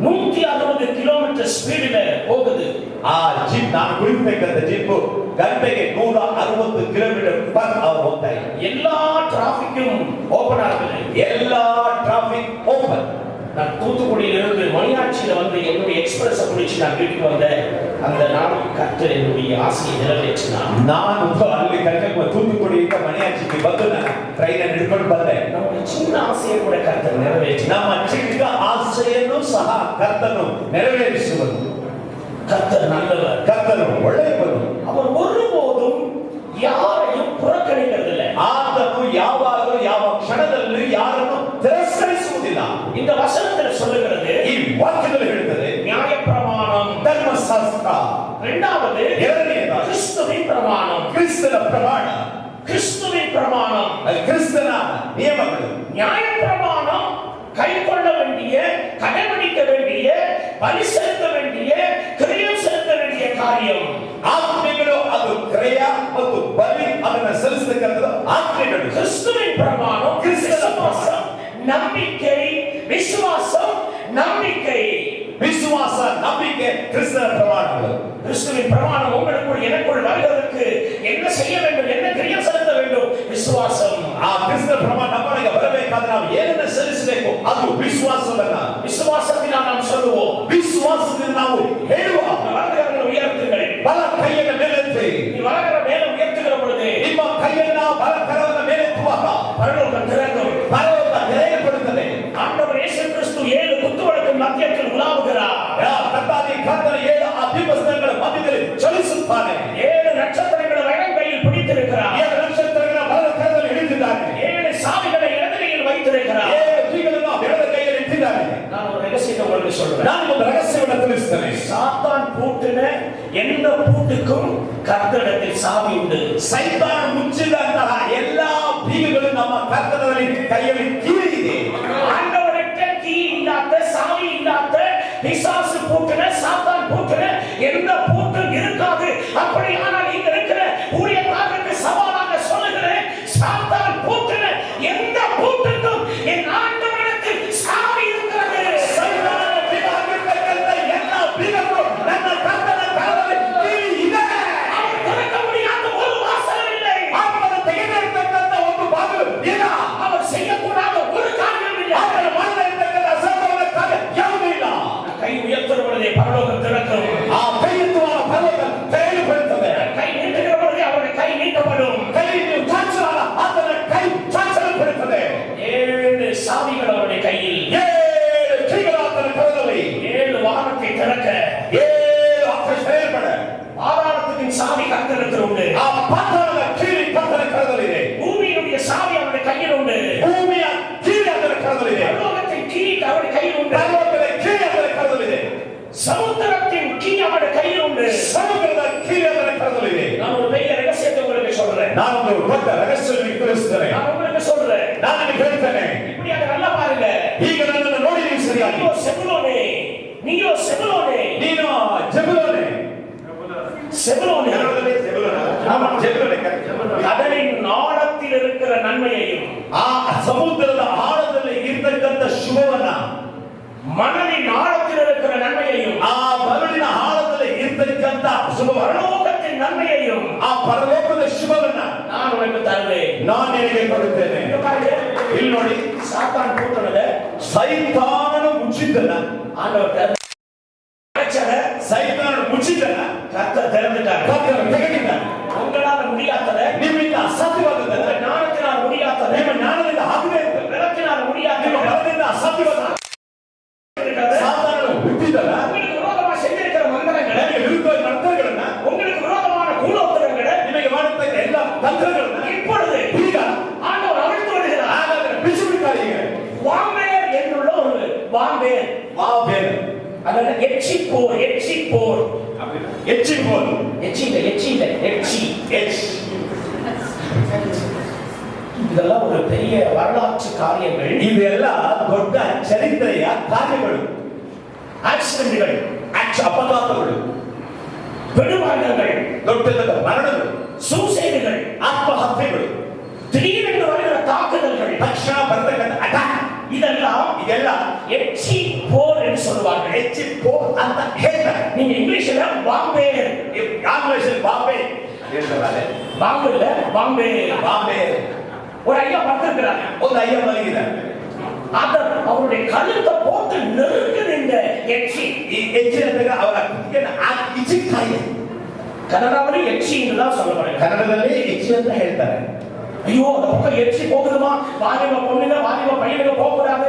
160 கிலோமீட்டர் ஸ்பீடுல போகுது. ಆ ಜೀಪ್ ನಾನು ಕುಳಿತಬೇಕಂತ ಜೀಪ್ ಗಂಟೆಗೆ 160 ಕಿಲೋಮೀಟರ್ ಪರ್ ಅವರ್ ಹೋಗ್ತಾ ಇದೆ. எல்லா டிராபிக்கும் ஓபன் ஆகுது, ಎಲ್ಲಾ ಟ್ರಾಫಿಕ್ ಓಪನ್. நான் தூத்துக்குடியிலிருந்து மணியாச்சியில வந்து என்னுடைய எக்ஸ்பிரஸ் பிடிச்சு நான் வீட்டுக்கு வந்தேன். அந்த நாள் கர்த்தர் என்னுடைய ஆசையை நிறைவேற்றினார். ನಾನು ಅಲ್ಲಿ ತೂತುಕುಡಿಯಿಂದ ಮಣಿಯಾಚಿಗೆ ಬಂದು ನಾನು ಟ್ರೈನ್ ಅನ್ನು ಹಿಡ್ಕೊಂಡು ಬಂದೆ. நம்முடைய சின்ன ஆசையை கூட கர்த்தர் நிறைவேற்றினார். ನಮ್ಮ ಚಿಕ್ಕ ಆಸೆಯನ್ನು ಸಹ ಕರ್ತನು ನೆರವೇರಿಸುವನು. கர்த்தர் நல்லவர், ಕರ್ತನು ಒಳ್ಳೆಯವನು. அவர் ஒருபோதும் யாரையும் புறக்கணிக்கிறதில்லை. ಆತನು ಯಾವಾಗಲೂ ಯಾವ ಕ್ಷಣದಲ್ಲೂ ಯಾರನ್ನು ತಿರಸ್ಕರಿಸುವುದಿಲ್ಲ. இந்த வசனத்தில் சொல்லுகிறது, ಈ ವಾಕ್ಯದಲ್ಲಿ ಹೇಳುತ್ತದೆ நியாயப்பிரமாணம், ಧರ್ಮಶಾಸ್ತ್ರ, இரண்டாவது ಎರಡನೆಯದಾಗಿ கிறிஸ்துவின் பிரமாணம். ಕ್ರಿಸ್ತನ ಪ್ರಮಾಣ, கிறிஸ்துவின் பிரமாணம், ಕ್ರಿಸ್ತನ ನಿಯಮಗಳು. நியாயப்பிரமாணம் கைக்கொள்ள வேண்டிய, கடைபிடிக்க வேண்டிய, பலி செலுத்த வேண்டிய, கிரியம் செலுத்த வேண்டிய காரியம். ಆಜ್ಞೆಗಳು ಅದು ಕ್ರಿಯ ಮತ್ತು ಬಲಿ ಅದನ್ನು ಸಲ್ಲಿಸತಕ್ಕಂಥದ್ದು ಆಜ್ಞೆಗಳು. கிறிஸ்துவின் பிரமாணம், விசுவாசம், நம்பிக்கை, விசுவாசம், நம்பிக்கை. ವಿಶ್ವಾಸ, ನಂಬಿಕೆ, ಕ್ರಿಸ್ತನ ಪ್ರಮಾಣಗಳು. கிறிஸ்துவின் பிரமாணம் உங்களுக்குள் எனக்குள் வருவதற்கு என்ன செய்ய வேண்டும், என்ன கிரியம் செலுத்த வேண்டும்? விசுவாசம். ಆ ಕ್ರಿಸ್ತನ ಪ್ರಮಾಣ ನಮ್ಮೊಳಗೆ ಬರಬೇಕಾದ್ರೆ ನಾವು ಏನನ್ನು ಸಲ್ಲಿಸಬೇಕು? ಅದು ವಿಶ್ವಾಸವನ್ನ. விசுவாசத்தினால் நாம் சொல்லுவோம், ವಿಶ್ವಾಸದಿಂದ ನಾವು ಹೇಳುವ. வலதுகரங்களை உயர்த்துங்கள், ಬಲ ಕೈಯನ್ನು ಮೇಲೆತ್ತಿ. நீ வலதுகர மேல உயர்த்துகிற பொழுது ನಿಮ್ಮ ಕೈಯನ್ನ ಬಲಕರವನ್ನ ಮೇಲೆತ್ತುವಾಗ பரலோகம் திறக்கும், ಪರಲೋಕ ತೆರೆಯಲ್ಪಡುತ್ತದೆ. ஆண்டவர் இயேசு கிறிஸ்து 7 குத்துவிளக்கின் மத்தியத்தில் உலாவுகிறார். ಕರ್ತನು 7 ದೀಪಸ್ತಂಭಗಳ ಮಧ್ಯದಲ್ಲಿ ಚಲಿಸುತ್ತಾನೆ. 7 ನಕ್ಷತ್ರಗಳ கையில் பிடித்திருக்கிறார். 7 ನಕ್ಷತ್ರಗಳ ಬಲದ ಕರದಲ್ಲಿ ಹಿಡಿದಿದ್ದಾನೆ. 7 சாவிகளை இடது கையில் வைத்திருக்கிறார். 7 ಕೀಗಳನ್ನು ಎಡದ ಕೈಯಲ್ಲಿ ಇಟ್ಟಿದ್ದಾನೆ. நான் ஒரு ரகசியத்தை உங்களுக்கு சொல்றேன். ನಾನು ಒಂದು ರಹಸ್ಯವನ್ನು ತಿಳಿಸ್ತೇನೆ. சாத்தான் பூட்டின எந்த பூட்டுக்கும் கர்த்தரிடத்தில் சாவி உண்டு. ಸೈತಾನ ಮುಚ್ಚಿದಂತಹ ಎಲ್ಲಾ ಬೀಗಗಳು ನಮ್ಮ ಕರ್ತನಲ್ಲಿ ಕೈಯಲ್ಲಿ ಕೀಲಿ ಇದೆ. ஆண்டவர்கிட்ட கீ இல்லாத, சாவி இல்லாத, பிசாசு பூட்டின, சாத்தான் பூட்டின எந்த பூட்டும் இருக்காது. அப்படியானால் இங்க இருக்கிற ஊழியக்காரருக்கு சவாலாக சொல்லுகிறேன், சாத்தான் பூட்டின எந்த பூட்டுக்கும் என் ஆண்டவரிடத்தில் சாவி இருக்கிறது. ಸೈತಾನ ಬಿಡಾಗಿರ್ತಕ್ಕಂಥ ಎಲ್ಲಾ ಬೀಗಗಳು ನನ್ನ ಕರ್ತನ ಕರದಲ್ಲಿ ಕೀಲಿ ಇದೆ. அவர் திறக்க முடியாத ஒரு வாசல் இல்லை. ಆತನ ತೆಗೆದಿರ್ತಕ್ಕಂಥ ಒಂದು உண்டு. ಪರಲೋಕದ ಕೀ ಅದರ ಕರದಲ್ಲಿದೆ. சமுத்திரத்தின் கீ அவருடைய கையில் உண்டு. ಸಮುದ್ರದ ಕೀ ಅದರ ಕರದಲ್ಲಿದೆ. நான் ஒரு பெரிய ரகசியத்தை உங்களுக்கு சொல்றேன். ನಾನು ಒಂದು ದೊಡ್ಡ ರಹಸ್ಯವನ್ನು ತಿಳಿಸುತ್ತೇನೆ. நான் உங்களுக்கு சொல்றேன். ನಾನು ನಿಮಗೆ ಹೇಳ್ತೇನೆ. இப்படி அதை நல்லா பாருங்க. ಈಗ ನನ್ನನ್ನು ನೋಡಿ ನೀವು ಸರಿಯಾಗಿ. நீயோ செபுலோனே, நீயோ செபுலோனே, ನೀನು ಜೆಬುಲೋನೆ. செபுலோனே. ஆமா ஜெபுலோನೆ. கடலின் ஆழத்தில் இருக்கிற நன்மையையும் ಆ ಸಮುದ್ರದ ಆಳದಲ್ಲಿ ಇರತಕ್ಕಂತ ಶುಭವನ್ನ, மணலின் ஆழத்தில் இருக்கிற நன்மையையும் ಆ ಮರಳಿನ ಆಳದಲ್ಲಿ ಇರತಕ್ಕಂತ ಶುಭವನ್ನ, பரலோகத்தின் நன்மையையும் ಆ ಪರಲೋಕದ ಶುಭವನ್ನ நான் உனக்கு தருவேன். ನಾನು ನಿನಗೆ ಕೊಡುತ್ತೇನೆ. இங்க பாருங்க. ಇಲ್ಲಿ ನೋಡಿ, சாத்தான் கூட்டனத ಸೈತಾನನು ಮುಚ್ಚಿದ್ದನ್ನ, ஆண்டவர் ಸೈತಾನನು ಮುಚ್ಚಿದ್ದನ್ನ கர்த்தர் திறந்துட்டார். ಕರ್ತನು ತೆಗೆದಿದ್ದಾನೆ. உங்களால முடியாதத, ನಿಮ್ಮಿಂದ ಅಸಾಧ್ಯವಾದದ್ದನ್ನ, ஞானத்தினால் முடியாதத, ನಿಮ್ಮ ಜ್ಞಾನದಿಂದ ಆಗದೇ ಇದ್ದ, பலத்தினால் ನಿಮ್ಮ முடியாதத, ಬಲದಿಂದ ಅಸಾಧ್ಯವಾದ ಸಾತಾನನು ಹುಟ್ಟಿದ್ದನ್ನ, உங்களுக்கு விரோதமா செஞ்சிருக்கிற மந்திரங்களை, ನನಗೆ ವಿರುದ್ಧವಾಗಿ ಮಂತ್ರಗಳನ್ನ, உங்களுக்கு விரோதமான கூலோத்திரங்களை ನಿಮಗೆ ಮಾಡತಕ್ಕ ಎಲ್ಲ ತಂತ್ರಗಳನ್ನ இப்பொழுது ಈಗ ஆண்டவர் அவிழ்த்து விடுகிறார். ಹಾಗಾದ್ರೆ ಬಿಚ್ಚಿ ಬಿಡ್ತಾರೆ. ಈಗ வாம்பேர் என்றுள்ள ஒரு வாம்பேர், ವಾಬೇನ அதனால எச்சி போர், எச்சி போர், ಹೆಚ್ಚಿನ ಬೋಲ್ எச்சி இல்ல, எச்சி இல்ல, எச்சி. ಎಚ್. இதெல்லாம் ஒரு பெரிய வரலாற்று காரியங்கள். ಇದೆಲ್ಲ ದೊಡ್ಡ ಚರಿತ್ರೆಯ ಕಾರ್ಯಗಳು, ஆக்சிடென்ட்கள், ಅಪಘಾತಗಳು, பெருமரணங்கள், ದೊಡ್ಡ ದೊಡ್ಡ ಮರಣಗಳು, சூசைடுகள், ಆತ್ಮಹತ್ಯೆಗಳು, திடீரென்று வருகிற தாக்குதல்கள், ತಕ್ಷಣ ಬರ್ತಕ್ಕಂಥ ಅಟ್ಯಾಕ್, இதெல்லாம் ಇದೆಲ್ಲ எச்சி போர் என்று சொல்லுவார்கள். ಹೆಚ್ಚಿ ಬೋಲ್ ಅಂತ ಹೇಳ್ತಾರೆ. நீங்க இங்கிலீஷ்ல வாம்பேர், ಆಂಗ್ಲೇಷನ್ ಬಾಂಬೆ ಹೇಳ್ತಾರೆ. பாம்பு இல்ல, வாம்பேர். ಬಾಂಬೆ ஒரு ஐயா படுத்திருக்கிறாங்க. ಒಂದು ಅಯ್ಯ ಮಲಗಿದ್ದಾರೆ. அவருடைய கழுத்தை போட்டு நெருக்குது இந்த எச்சி. ಈ ಹೆಚ್ಚಿನ ಅವರ ಕುತ್ತಿಗೆಯನ್ನು ಇಚ್ಚಿಕ್ತಾ ಇದೆ. கன்னடாவில் எச்சி என்று தான் சொல்லப்படுது. ಕನ್ನಡದಲ್ಲಿ ಹೆಚ್ಚಿ ಅಂತ ಹೇಳ್ತಾರೆ. ஐயோ அந்த பக்கம் எச்சி போகுதுமா, வாலிப பொண்ணுங்க வாலிப பையனுங்க போக கூடாது.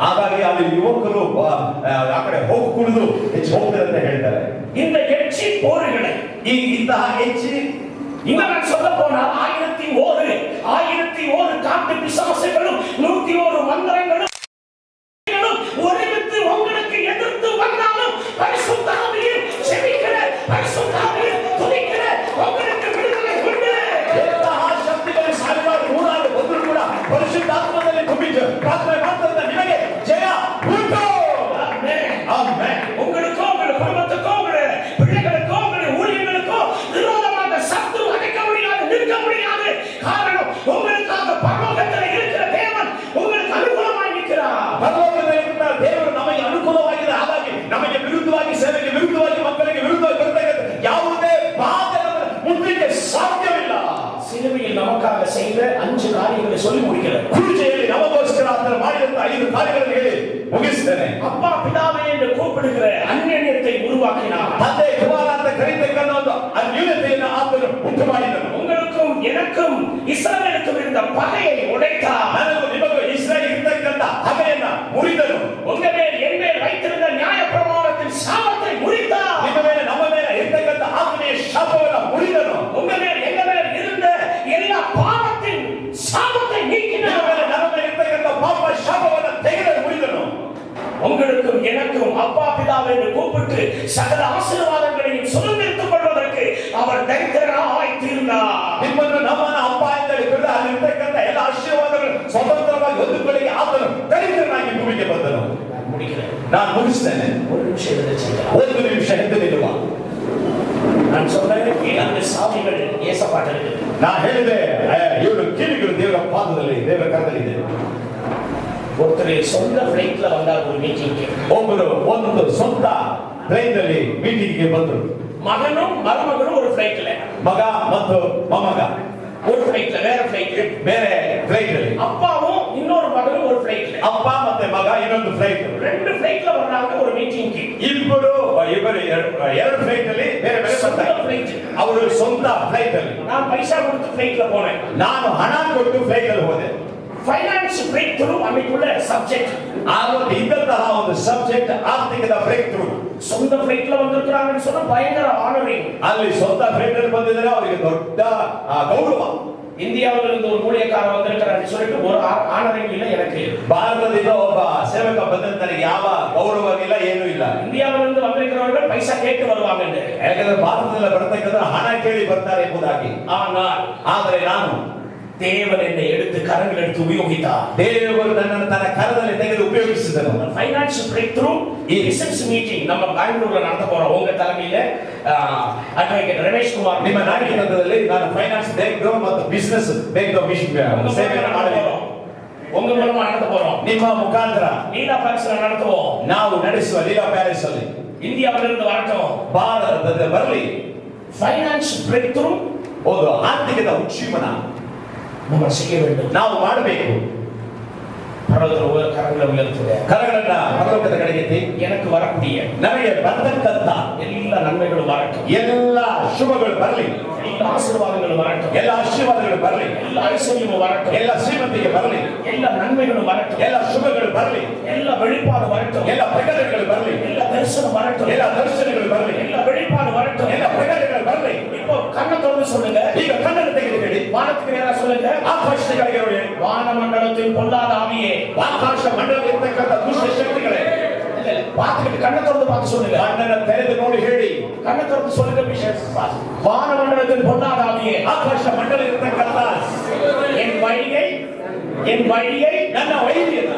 ಹಾಗಾಗಿ ಅಲ್ಲಿ ಯುವಕರು ಆ ಕಡೆ ಹೋಗಿ ಕುಡಿದು ಹೆಚ್ಚು ಹೋಗ್ತಾರೆ ಅಂತ ಹೇಳ್ತಾರೆ. இந்த எச்சி போர்களை ಇಂತಹ ಹೆಚ್ಚಿ இன்னும் நான் சொல்ல போனால் 1001 காட்டு பிசாசுகளும் 101 மந்திரங்களும் ஒருமித்து உங்களுக்கு எதிர்த்து வந்தாலும் பரிசுத்த ஆவியில் செபிக்கிற, பரிசுத்த ஆவியில் துதிக்கிற உங்களுக்கு விடுதலை உண்டு. ಎಂತಹ ಶಕ್ತಿಗಳು ಸಾವಿರಾರು ನೂರಾರು ಬಂದರೂ ಕೂಡ ಪರಿಶುದ್ಧಾತ್ಮದಲ್ಲಿ ತುಂಬಿದ್ದು ಪ್ರಾರ್ಥನೆ ಮಾಡ್ತಾ ನಿಮಗೆ ಜಯ ಉಂಟು. ಆಮೆನ್. உங்களுக்கோ உங்கள் குடும்பத்துக்கோ உங்கள் பிள்ளைகளுக்கோ உங்கள் ஊழியர்களுக்கோ விரோதமாக சத்துரு அடைக்க முடியாது, நிற்க முடியாது. காரணம் உங்களுக்காக பரலோகத்தில் இருக்கிற தேவன் உங்களுக்கு அனுகூலமாய் நிற்கிறார். ಪರಲೋಕದಲ್ಲಿರುವ ದೇವರು ನಮಗೆ ಅನುಕೂಲವಾಗಿದೆ. ಹಾಗಾಗಿ ನಮಗೆ ವಿರುದ್ಧವಾಗಿ, ಸೇವೆಗೆ ವಿರುದ್ಧವಾಗಿ, ಮಕ್ಕಳಿಗೆ ವಿರುದ್ಧವಾಗಿ ಬರ್ತಕ್ಕಂಥ ಯಾವುದೇ ಬಾಧೆ ನಮಗೆ ಮುಟ್ಲಿಕ್ಕೆ ಸಾಧ್ಯವಿಲ್ಲ. சிலுவையில் நமக்காக செய்த 5 காரியங்களை சொல்லி முடிக்கிறார். ಕುರುಚೆಯಲ್ಲಿ ನಮಗೋಸ್ಕರ ಆತನು ಮಾಡಿದಂತ 5 ಕಾರ್ಯಗಳನ್ನು ಹೇಳಿ ಮುಗಿಸ್ತೇನೆ. அப்பா பிதாவே என்று கூப்பிடுகிற அந்நியத்தை உருவாக்கினார். ತಂದೆ ಕುಮಾರ ಅಂತ ಕರೀತಕ್ಕಂಥ ಒಂದು ಅನ್ಯೂನ್ಯತೆಯನ್ನು ಆತನು ಉಂಟು ಮಾಡಿದನು. உங்களுக்கும் எனக்கும் இஸ்ரவேலுக்கும் இருந்த பகையை உடைத்தார். ನನಗೂ ನಿಮಗೂ ಇಸ್ರಾಯೇಲ್ ಇರ್ತಕ್ಕಂಥ ಹಗೆಯನ್ನ ಮುರಿದನು. உங்க மேல் என் மேல் வைத்திருந்த நியாயப்பிரமாணத்தின் சாபத்தை முறித்தார். ನಿಮ್ಮ ಮೇಲೆ ನಮ್ಮ ಮೇಲೆ ಇರ್ತಕ್ಕಂಥ ಆಜ್ಞೆಯ ಶಾಪವನ್ನು ಮುರಿದನು. உங்க மேல் எங்க மேல் இருந்த எல்லா பாவத்தின் சாபத்தை ನಿಮ್ಮ நீக்கினார். ಮೇಲೆ ನಮ್ಮ ಮೇಲೆ ಇರ್ತಕ್ಕಂಥ ಪಾಪ ಶಾಪವನ್ನು ತೆಗೆದು ಮುರಿದನು. உங்களுக்கும் எனக்கும் அப்பா பிதாவே என்று கூப்பிட்டு சகல ஆசீர்வாதங்களையும் சுதந்திரித்துக் கொள்வதற்கு அவர் தைரியராய் தீர்ந்தார். ನಿಮ್ಮನ್ನು ನಮ್ಮನ್ನ ಅಪ್ಪ ಅಂತ ಹೇಳಿದ್ರೆ ಅಲ್ಲಿರ್ತಕ್ಕಂಥ ಎಲ್ಲ ಆಶೀರ್ವಾದಗಳು ಸ್ವತಂತ್ರವಾಗಿ ಹೊಂದಿಕೊಳ್ಳಿಕ್ಕೆ ಆತನು ದರಿದ್ರನಾಗಿ ಭೂಮಿಗೆ ಬಂದನು. முடிக்கிறேன். ನಾನು ಮುಗಿಸ್ತೇನೆ. ஒரு நிமிஷம் எழுதிச்சுங்க. ಒಂದು ನಿಮಿಷ ಹಿಂದೆ ನಿಲ್ಲುವ. நான் சொல்றேன், அந்த சாவிகள் ஏசப்பாட்ட இருக்கு. ನಾನು ಹೇಳಿದೆ ಇವರು ಕೀಲಿಗಳು ದೇವರ ಪಾದದಲ್ಲಿ, ದೇವರ ಕರದಲ್ಲಿ ಇದೆ. ஒருத்தர் சொந்த ஃபிளைட்ல வந்தார் ஒரு மீட்டிங்க்கு. ಒಬ್ಬರು ಒಂದು ಸ್ವಂತ ಪ್ಲೇನ್ ನಲ್ಲಿ ಮೀಟಿಂಗ್ಗೆ ಬಂದರು. மகனும் மருமகனும் ஒரு ஃபிளைட்ல, ಮಗ ಮತ್ತು ಮೊಮ್ಮಗ ஒரு ஃபிளைட்ல, வேற ஃபிளைட். ಬೇರೆ ಫ್ಲೈಟ್ ಅಲ್ಲಿ, அப்பாவும் இன்னொரு மகனும் ஒரு ஃபிளைட்ல, ಅಪ್ಪ ಮತ್ತೆ ಮಗ ಇನ್ನೊಂದು ಫ್ಲೈಟ್. 2 ஃபிளைட்ல வர்றாங்க ஒரு மீட்டிங்க்கு. ಇಬ್ಬರು ಎರಡು ಫ್ಲೈಟ್ ಅಲ್ಲಿ ಬೇರೆ ಬೇರೆ ಬರ್ತಾರೆ. ಅವರು ಸ್ವಂತ ಫ್ಲೈಟ್ ಅಲ್ಲಿ. நான் பைசா கொடுத்து ஃபிளைட்ல போனேன். ನಾನು ಹಣ ಕೊಟ್ಟು ಫ್ಲೈಟ್ ಅಲ್ಲಿ ಹೋದೆ. ಫೈನಾನ್ಸ್ ಬ್ರೇಕ್ ಥ್ರೂ ಅನ್ನಿக்குள்ள ಸಬ್ಜೆಕ್ಟ್. ಆವಾಗ ಇದ್ದಂತಹ ಒಂದು ಸಬ್ಜೆಕ್ಟ್ ಆರ್ಥಿಕದ ಬ್ರೇಕ್ ಥ್ರೂ. சொந்த ஃபிளைட்ல வந்திருக்காங்கன்னு சொன்னா பயங்கர ஆனரிங். ಅಲ್ಲಿ ಸ್ವಂತ ಫ್ಲೈಟ್ ಅಲ್ಲಿ ಬಂದಿದ್ದಾರೆ, ಅವರಿಗೆ ದೊಡ್ಡ ಗೌರವ. இந்தியாவிலிருந்து ஒரு ஊழியக்காரர் வந்திருக்கிறார் சொல்லிட்டு ஒரு ஆனரையும் இல்லை எனக்கு. ಭಾರತದಿಂದ ಒಬ್ಬ ಸೇವಕ ಬಂದ ನನಗೆ ಯಾವ ಗೌರವ ಇಲ್ಲ, ಏನೂ ಇಲ್ಲ. இந்தியாவிலிருந்து வந்திருக்கிறவர்கள் பைசா கேட்டு வருவாங்க. ಯಾಕಂದ್ರೆ ಭಾರತದಿಂದ ಬರ್ತಕ್ಕಂಥ ಹಣ ಕೇಳಿ ಬರ್ತಾರೆ ಎಂಬುದಾಗಿ. ಆದರೆ ನಾನು தேவன் என்னை எடுத்து கரங்கள் எடுத்து உபயோகித்தார். ದೇವರು ನನ್ನನ್ನು ತನ್ನ ಕರದಲ್ಲಿ ತೆಗೆದು ಉಪಯೋಗಿಸಿದನು. ಫೈನಾನ್ಷಿಯಲ್ ಬ್ರೇಕ್ ಥ್ರೂ ಈ ಬಿಸಿನೆಸ್ ಮೀಟಿಂಗ್ ನಮ್ಮ ಬ್ಯಾಂಗ್ಳೂರಲ್ಲಿ நடத்த போறோம். உங்க தலைமையில ಅಡ್ವೊಕೇಟ್ ರಮೇಶ್ ಕುಮಾರ್ ನಿಮ್ಮ ನಾಯಕತ್ವದಲ್ಲಿ ನಾನು ಫೈನಾನ್ಸ್ ಬ್ರೇಕ್ ಥ್ರೂ ಮತ್ತು ಬಿಸಿನೆಸ್ ಬ್ರೇಕ್ ಥ್ರೂ ಸೇವೆಯನ್ನು ಮಾಡಬೇಕು. உங்க மூலமா நடத்த போறோம். ನಿಮ್ಮ ಮುಖಾಂತರ ಲೀಲಾ ಪ್ಯಾಲೇಸ್ நடத்துவோம். ನಾವು ನಡೆಸುವ ಲೀಲಾ ಪ್ಯಾಲೇಸ್ ಅಲ್ಲಿ இந்தியாவிலிருந்து வரட்டும், ಭಾರತದ ಬರಲಿ ಫೈನಾನ್ಷಿಯಲ್ ಬ್ರೇಕ್ ಥ್ರೂ, ಒಂದು ಆರ್ಥಿಕದ ಉಜ್ಜೀವನ நம்ம செய்ய வேண்டும். ನಾವು ಮಾಡಬೇಕು. பரலோகத்துல கரங்களை உயர்த்துங்க. ಕರಗಳನ್ನ ಪರಲೋಕದ ಕಡೆಗೆ ಎತ್ತಿ எனக்கு வரக்கூடிய ನಮಗೆ ಬರ್ತಕ್ಕಂತ ಎಲ್ಲ ನನ್ಮೆಗಳು வரட்டும், ಎಲ್ಲ ಶುಭಗಳು ಬರಲಿ, ಎಲ್ಲ ಆಶೀರ್ವಾದಗಳು வரட்டும், ಎಲ್ಲ ಆಶೀರ್ವಾದಗಳು ಬರಲಿ, ಎಲ್ಲ ಐಶ್ವರ್ಯವು வரட்டும், ಎಲ್ಲ ಶ್ರೀಮಂತಿಗೆ ಬರಲಿ, ಎಲ್ಲ ನನ್ಮೆಗಳು வரட்டும், ಎಲ್ಲ ಶುಭಗಳು ಬರಲಿ, ಎಲ್ಲ வெளிப்பாடு வரட்டும், ಎಲ್ಲ ಪ್ರಕಟಣೆಗಳು ಬರಲಿ, ಎಲ್ಲ ದರ್ಶನ வரட்டும், ಎಲ್ಲ ದರ್ಶನಗಳು ಬರಲಿ, ಎಲ್ಲ வெளிப்பாடு வரட்டும், ಎಲ್ಲ ಪ್ರಕಟಣೆಗಳು ಬರಲಿ. இப்போ கண்ணை திறந்து சொல்லுங்க. ಈಗ ಕಣ್ಣನ್ನು ತೆಗೆದು ಹೇಳಿ, வானத்துக்கு நேரா சொல்லுங்க. ಆಕಾಶದ ಕಡೆಗೆ ನೋಡಿ, வானமண்டலத்தில் பொல்லாத ஆவியே, ಆಕಾಶ ಮಂಡಲದಲ್ಲಿ ಇರತಕ್ಕಂತ ದುಷ್ಟ ಶಕ್ತಿಗಳೇ, பார்த்துக்கிட்டு கண்ணை திறந்து பார்த்து சொல்லுங்க. ಕಣ್ಣನ್ನು ತೆರೆದು ನೋಡಿ ಹೇಳಿ, கண்ணை திறந்து சொல்லுங்க. வானமண்டலத்தில் பொல்லாத ஆவியே, ಆಕಾಶ ಮಂಡಲ ಇರತಕ್ಕಂತ என் வழியை ನನ್ನ ವೈರಿಯನ್ನ,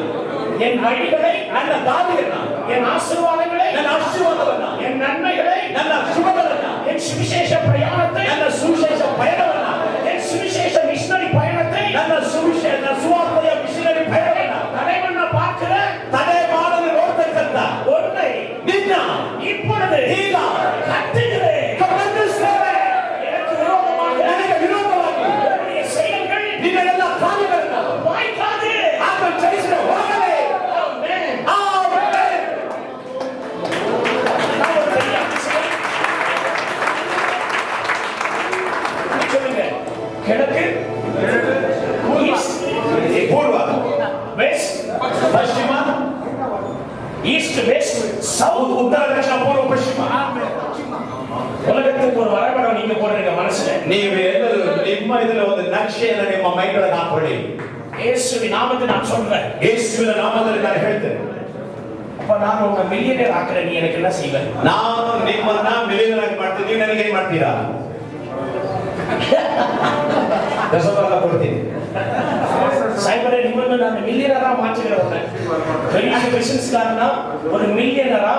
என் வழிகளை, ನನ್ನ ದಾರಿಯನ್ನ, என் ஆசீர்வாதங்களை, ನನ್ನ ಆಶೀರ್ವಾದವನ್ನ, என் நன்மைகளை, ನನ್ನ ಶುಭಗಳನ್ನ, என் சுவிசேஷ பிரயாணத்தை, ನನ್ನ ಸುವಿಶೇಷ ಪಯಣವನ್ನ, என் சுவிசேஷ மிஷனரி பயணத்தை, ನನ್ನ ಸುವಿಶೇಷ ಸುವಾರ್ತೆಯ ಮಿಷನರಿ ಪಯಣವನ್ನ தடை பண்ண பார்க்கிற ತಡೆ ಮಾಡಲು ನೋಡ್ತಕ್ಕಂತ ஒன்றை ನಿನ್ನ இப்பொழுது ಈಗ கட்டுகிறேன். ಖಂಡಿಸ್ತೇವೆ. எனக்கு விரோதமாக ನನಗೆ ವಿರೋಧವಾಗಿ உன்னுடைய செயல்கள் ನಿನ್ನ ಎಲ್ಲ ಕಾರ್ಯಗಳನ್ನ வாய்க்காது. ಆತ್ಮ ಚಲಿಸಿದ ಹೋಗಲೇ. ஆமென். ಆಮೆನ್. நான் ஒரு பெரிய அதிசயம். சொல்லுங்க. கிழக்கு, ஈஸ்ட், ಪೂರ್ವ, வெஸ்ட், ಪಶ್ಚಿಮ, ஈஸ்ட், வெஸ்ட், சவுத், ಉತ್ತರ, ದಕ್ಷಿಣ, ಪೂರ್ವ, ಪಶ್ಚಿಮ. உலகத்துக்கு ஒரு வரைபடம் நீங்க போடுறீங்க மனசுல. ನೀವು ಎಲ್ಲರೂ ನಿಮ್ಮ ಇದರಲ್ಲಿ ಒಂದು ನಕ್ಷೆಯನ್ನು ನಿಮ್ಮ ಮೈಗಳಿಗೆ ಹಾಕೊಳ್ಳಿ. இயேசுவின் நாமத்தில் நான் சொல்றேன். ಯೇಸುವಿನ ನಾಮದಲ್ಲಿ ನಾನು ಹೇಳ್ತೇನೆ. அப்ப நான் உங்க மில்லியனர் ஆக்குறேன், நீ எனக்கு என்ன செய்வ? ನಾನು ನಿಮ್ಮನ್ನ ಮಿಲಿಯನರ್ ಆಗಿ ಮಾಡ್ತೀನಿ, ನೀವು ನನಗೆ ಏನ್ ಮಾಡ್ತೀರಾ? ದಶಭಾಗ ಕೊಡ್ತೀನಿ. சைபரை நிமிர்ந்து நான் மில்லியனரா மாற்றுகிறவன். பெரிய பிசினஸ்காரனா ஒரு மில்லியனரா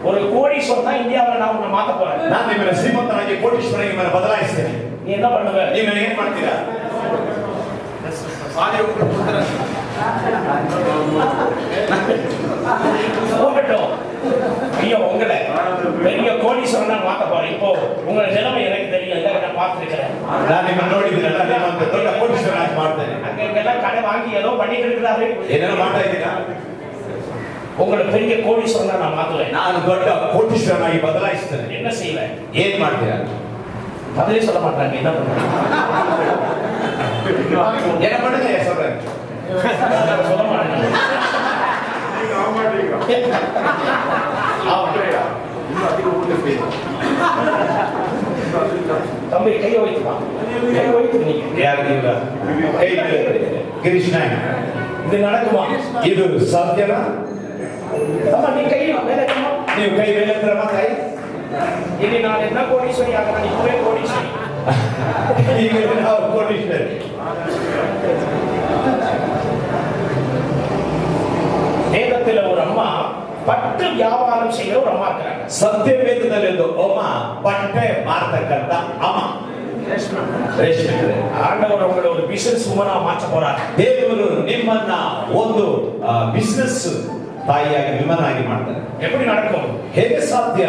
ஒரு கோடீஸ்வரனா இந்தியாவில் நான் உன்னை மாத்த போறேன். ನಾನು ನಿಮ್ಮನ್ನ ಶ್ರೀಮಂತನಾಗಿ ಕೋಟೀಶ್ವರನಾಗಿ ನಿಮ್ಮನ್ನ ಬದಲಾಯಿಸ್ತೇನೆ. நீ என்ன பண்ணுவ? ನೀವು ನನಗೆ ಏನ್ ಮಾಡ್ತೀರಾ? போகட்டும். ஐயோ உங்களை பெரிய கோடீஸ்வரனா மாத்த போறேன். இப்போ உங்க நிலைமை எனக்கு தெரியும், நான் பார்த்துருக்கிறேன். ನಾನು ನಿಮ್ಮನ್ನ ನೋಡಿದ್ದೀನಲ್ಲ, ನಿಮ್ಮಂತ ದೊಡ್ಡ ಕೋಟೀಶ್ವರನಾಗಿ ಮಾಡ್ತೇನೆ. அங்கெல்லாம் கடை வாங்கி ஏதோ பண்ணிட்டு இருக்கிறாரு. ಏನೇನೋ ಮಾಡ್ತಾ ಇದ್ದೀರಾ? உங்களை பெரிய கோடீஸ்வரனா நான் மாத்துவேன். ನಾನು ದೊಡ್ಡ ಕೋಟೀಶ್ವರನಾಗಿ ಬದಲಾಯಿಸ್ತೇನೆ. என்ன செய்வேன்? ಏನ್ ಮಾಡ್ತೀರಾ? பதிலே சொல்ல மாட்டாங்க. என்ன பண்ணுவேன்? என்ன பண்ணுங்க சொல்றேன். சொல்ல மாட்டேன். தம்பி கையை வைத்துமா, கை வைத்து நீங்க ಯಾರು ಇಲ್ಲ ಕೈ ಗಿರೀಶ್ ನಾಯಕ್, இது நடக்குமா? ಇದು ಸಾಧ್ಯನಾ? அம்மா நீ கை மேலே வைமா. ನೀವು ಕೈ ಮೇಲೆ ಹತ್ರ ಮಾತಾಡಿ. இனி நான் என்ன கோடீஸ்வரி ஆகிறேன், இப்பவே கோடீஸ்வரி. ಈಗ ನಾವು ಕೋಟೀಶ್ವರಿ. வேதத்துல ஒரு அம்மா பட்டு வியாபாரம் செய்யற ஒரு அம்மா இருக்காங்க. ಸತ್ಯವೇದದಲ್ಲಿ ಒಂದು ಅಮ್ಮ ಬಟ್ಟೆ ಮಾರ್ತಕ್ಕಂತ ಅಮ್ಮ ರೇಷ್ಮೆ. ஆண்டவர் உங்களை ஒரு பிசினஸ் உமனா மாற்ற போறார். ದೇವರು ನಿಮ್ಮನ್ನ ಒಂದು ಬಿಸಿನೆಸ್ ತಾಯಿಯಾಗಿ ವಿಮಾನಾಗಿ ಮಾಡ್ತಾರೆ. எப்படி நடக்கும்? ಹೇಗೆ ಸಾಧ್ಯ?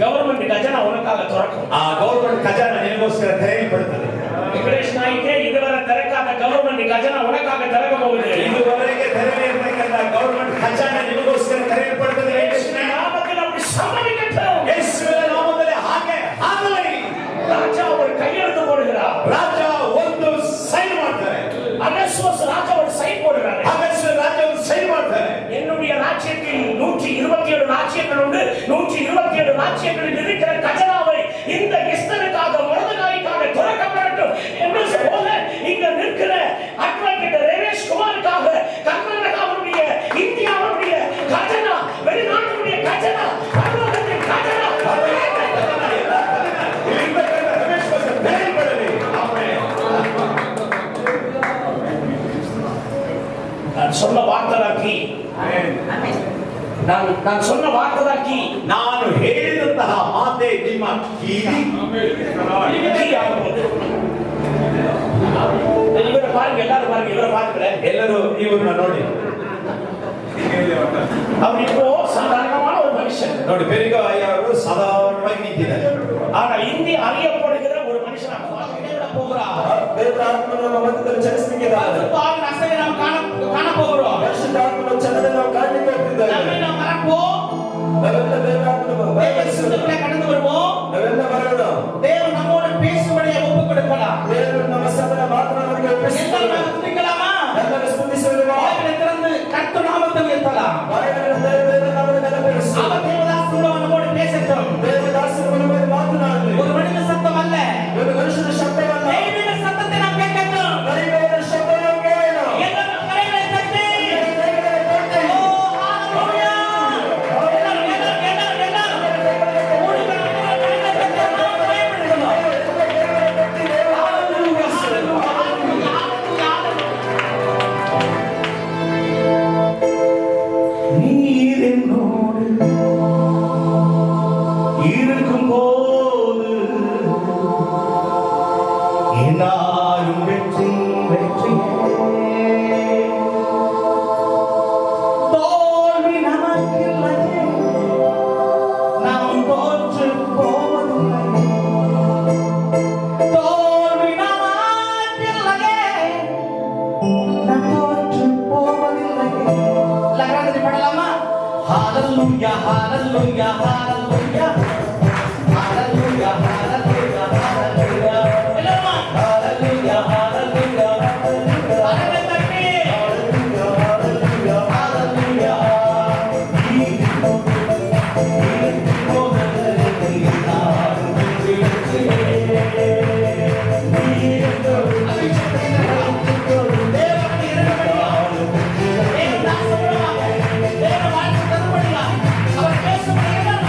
கவர்மெண்ட் ಖಜಾನಾ உனக்காக திறக்கும். ಆ ಗವರ್ಮೆಂಟ್ ಖಜಾನ ನಿನಗೋಸ್ಕರ ತೆರೆಯಲ್ಪಡುತ್ತದೆ. வெங்கடேஷ் நாய்க்கே இதுவரை திறக்காத கவர்மெண்ட் ಖಜಾನಾ உனக்காக திறக்க போகுது. ಇದುವರೆಗೆ ತೆರೆಯಲಿರ್ತಕ್ಕಂಥ ಗವರ್ಮೆಂಟ್ ಖಜಾನ ನಿನಗೋಸ್ಕರ ತೆರೆಯಲ್ಪಡುತ್ತದೆ. இயேசுவின் நாமத்தில் அப்படி சம்பவிக்கட்டும். ಯೇಸುವಿನ ನಾಮದಲ್ಲಿ ಹಾಗೆ ಆಗಲಿ. ராஜா ஒரு கையெழுத்து போடுகிறார். ರಾಜ ಒಂದು ಸೈನ್ ಮಾಡ್ತಾರೆ. அகஸ்வஸ் ராஜா ஒரு சைன் போடுறாரு. ಅಗಸ್ತ್ಯ ರಾಜ ಒಂದು ಸೈನ್ ಮಾಡ್ತಾರೆ. என்னுடைய ராஜ்யத்தில் 127 ராஜ்யங்கள் உண்டு. 127 ராஜ்யங்களில் இருக்கிற கஜனாவை இந்த எஸ்தருக்காக மொர்தெகாய்க்காக திறக்கப்படட்டும் என்று சொல்ல நான் சொன்ன வார்த்தை தான் கீ. ನಾನು ಹೇಳಿದಂತಹ ಮಾತೆ ನಿಮ್ಮ ಕೀಲಿ. கீ ஆகும்போது இவரை பாருங்க, எல்லாரும் பாருங்க, இவரை பாருங்களேன். ಎಲ್ಲರೂ ಇವ್ರನ್ನ ನೋಡಿ. அவர் இப்போ சாதாரணமான ஒரு மனுஷன். ನೋಡಿ பெರಿಗ ಅವರು ಸಾಧಾರಣವಾಗಿ ನಿಂತಿದ್ದಾರೆ. ஆனா இந்தி அறியப்படுகிற ஒரு மனுஷனாக போகிறார். ದೇವರ ಆತ್ಮನು ನಮ್ಮ ಮಧ್ಯದಲ್ಲಿ ಚಲಿಸುತ್ತಿದ್ದಾನೆ. பாருங்க, அசையை நாம் காண போகிறோம். ಪರಿಶುದ್ಧ ಆತ್ಮನ ಚಲನೆ ನಾವು ಕಾಣಲಿಕ್ಕೆ ಹೋಗ್ತಿದ್ದೇವೆ. நம்மை நாம் மறப்போம். ನಾವೆಲ್ಲ ದೇವರ ಆತ್ಮನ தேவனுக்குள்ளே கடந்து வருவோம். ನಾವೆಲ್ಲ ಬರೋಣ. தேவன் நம்மோடு பேசும்படியே ஒப்புக் கொடுக்கலாம். ದೇವರು ನಮ್ಮ ಸಂಗಡ ಮಾತನಾಡುವುದಕ್ಕೆ ಒಪ್ಪಿಸುತ್ತಾನೆ. எல்லாரும் துதிக்கலாமா? ಎಲ್ಲರೂ ಸ್ತುತಿಸುವ வாய்களை திறந்து கர்த்தர் நாமத்தை உயர்த்தலாம். ಬಾಯಿಗಳನ್ನು ದೇವರ ನಾಮವನ್ನು ನೆನಪಿಸು. அவர் தேவதாசனோடு நம்மோடு பேசட்டும். ದೇವದಾಸನ ಮೇಲೆ ಮಾತನಾಡಲಿ. ஒரு மனித சத்தம் அல்ல, ಒಂದು ಮನುಷ್ಯನ ಶಬ್ದವಲ್ಲ. தெய்வீக சத்தத்தை நாம் கேட்கட்டும். ದೈವದ ಶಬ್ದವನ್ನು ಕೇಳೋಣ. எல்லாரும் கரங்களை தட்டி ದೇವರ ಕೊಟ್ಟೆ. ஓ ஹalleluya. எல்லாரும் ஓடி வரணும். கரங்களை தட்டி நாம் பயப்படணும். ஹalleluya, ஹalleluya, ஹalleluya. நீர் என்னோடு இருக்கும்போது என்னாலும் வெற்றி தோல்வி நமக்கில்லையே, நாம் தோற்று போவதில்லை. தோல்வி நமக்கில்லையே, நாம் தோற்று போவதில்லை. எல்லாரும் பாடலாமா? ஹalleluya, ஹalleluya, ஹalleluya. Hallelujah, hallelujah, hallelujah. எல்லாருமா? Hallelujah, hallelujah, hallelujah. கரங்களை தட்டி. Hallelujah, hallelujah, hallelujah. அவர் பேசும் இருக்கும்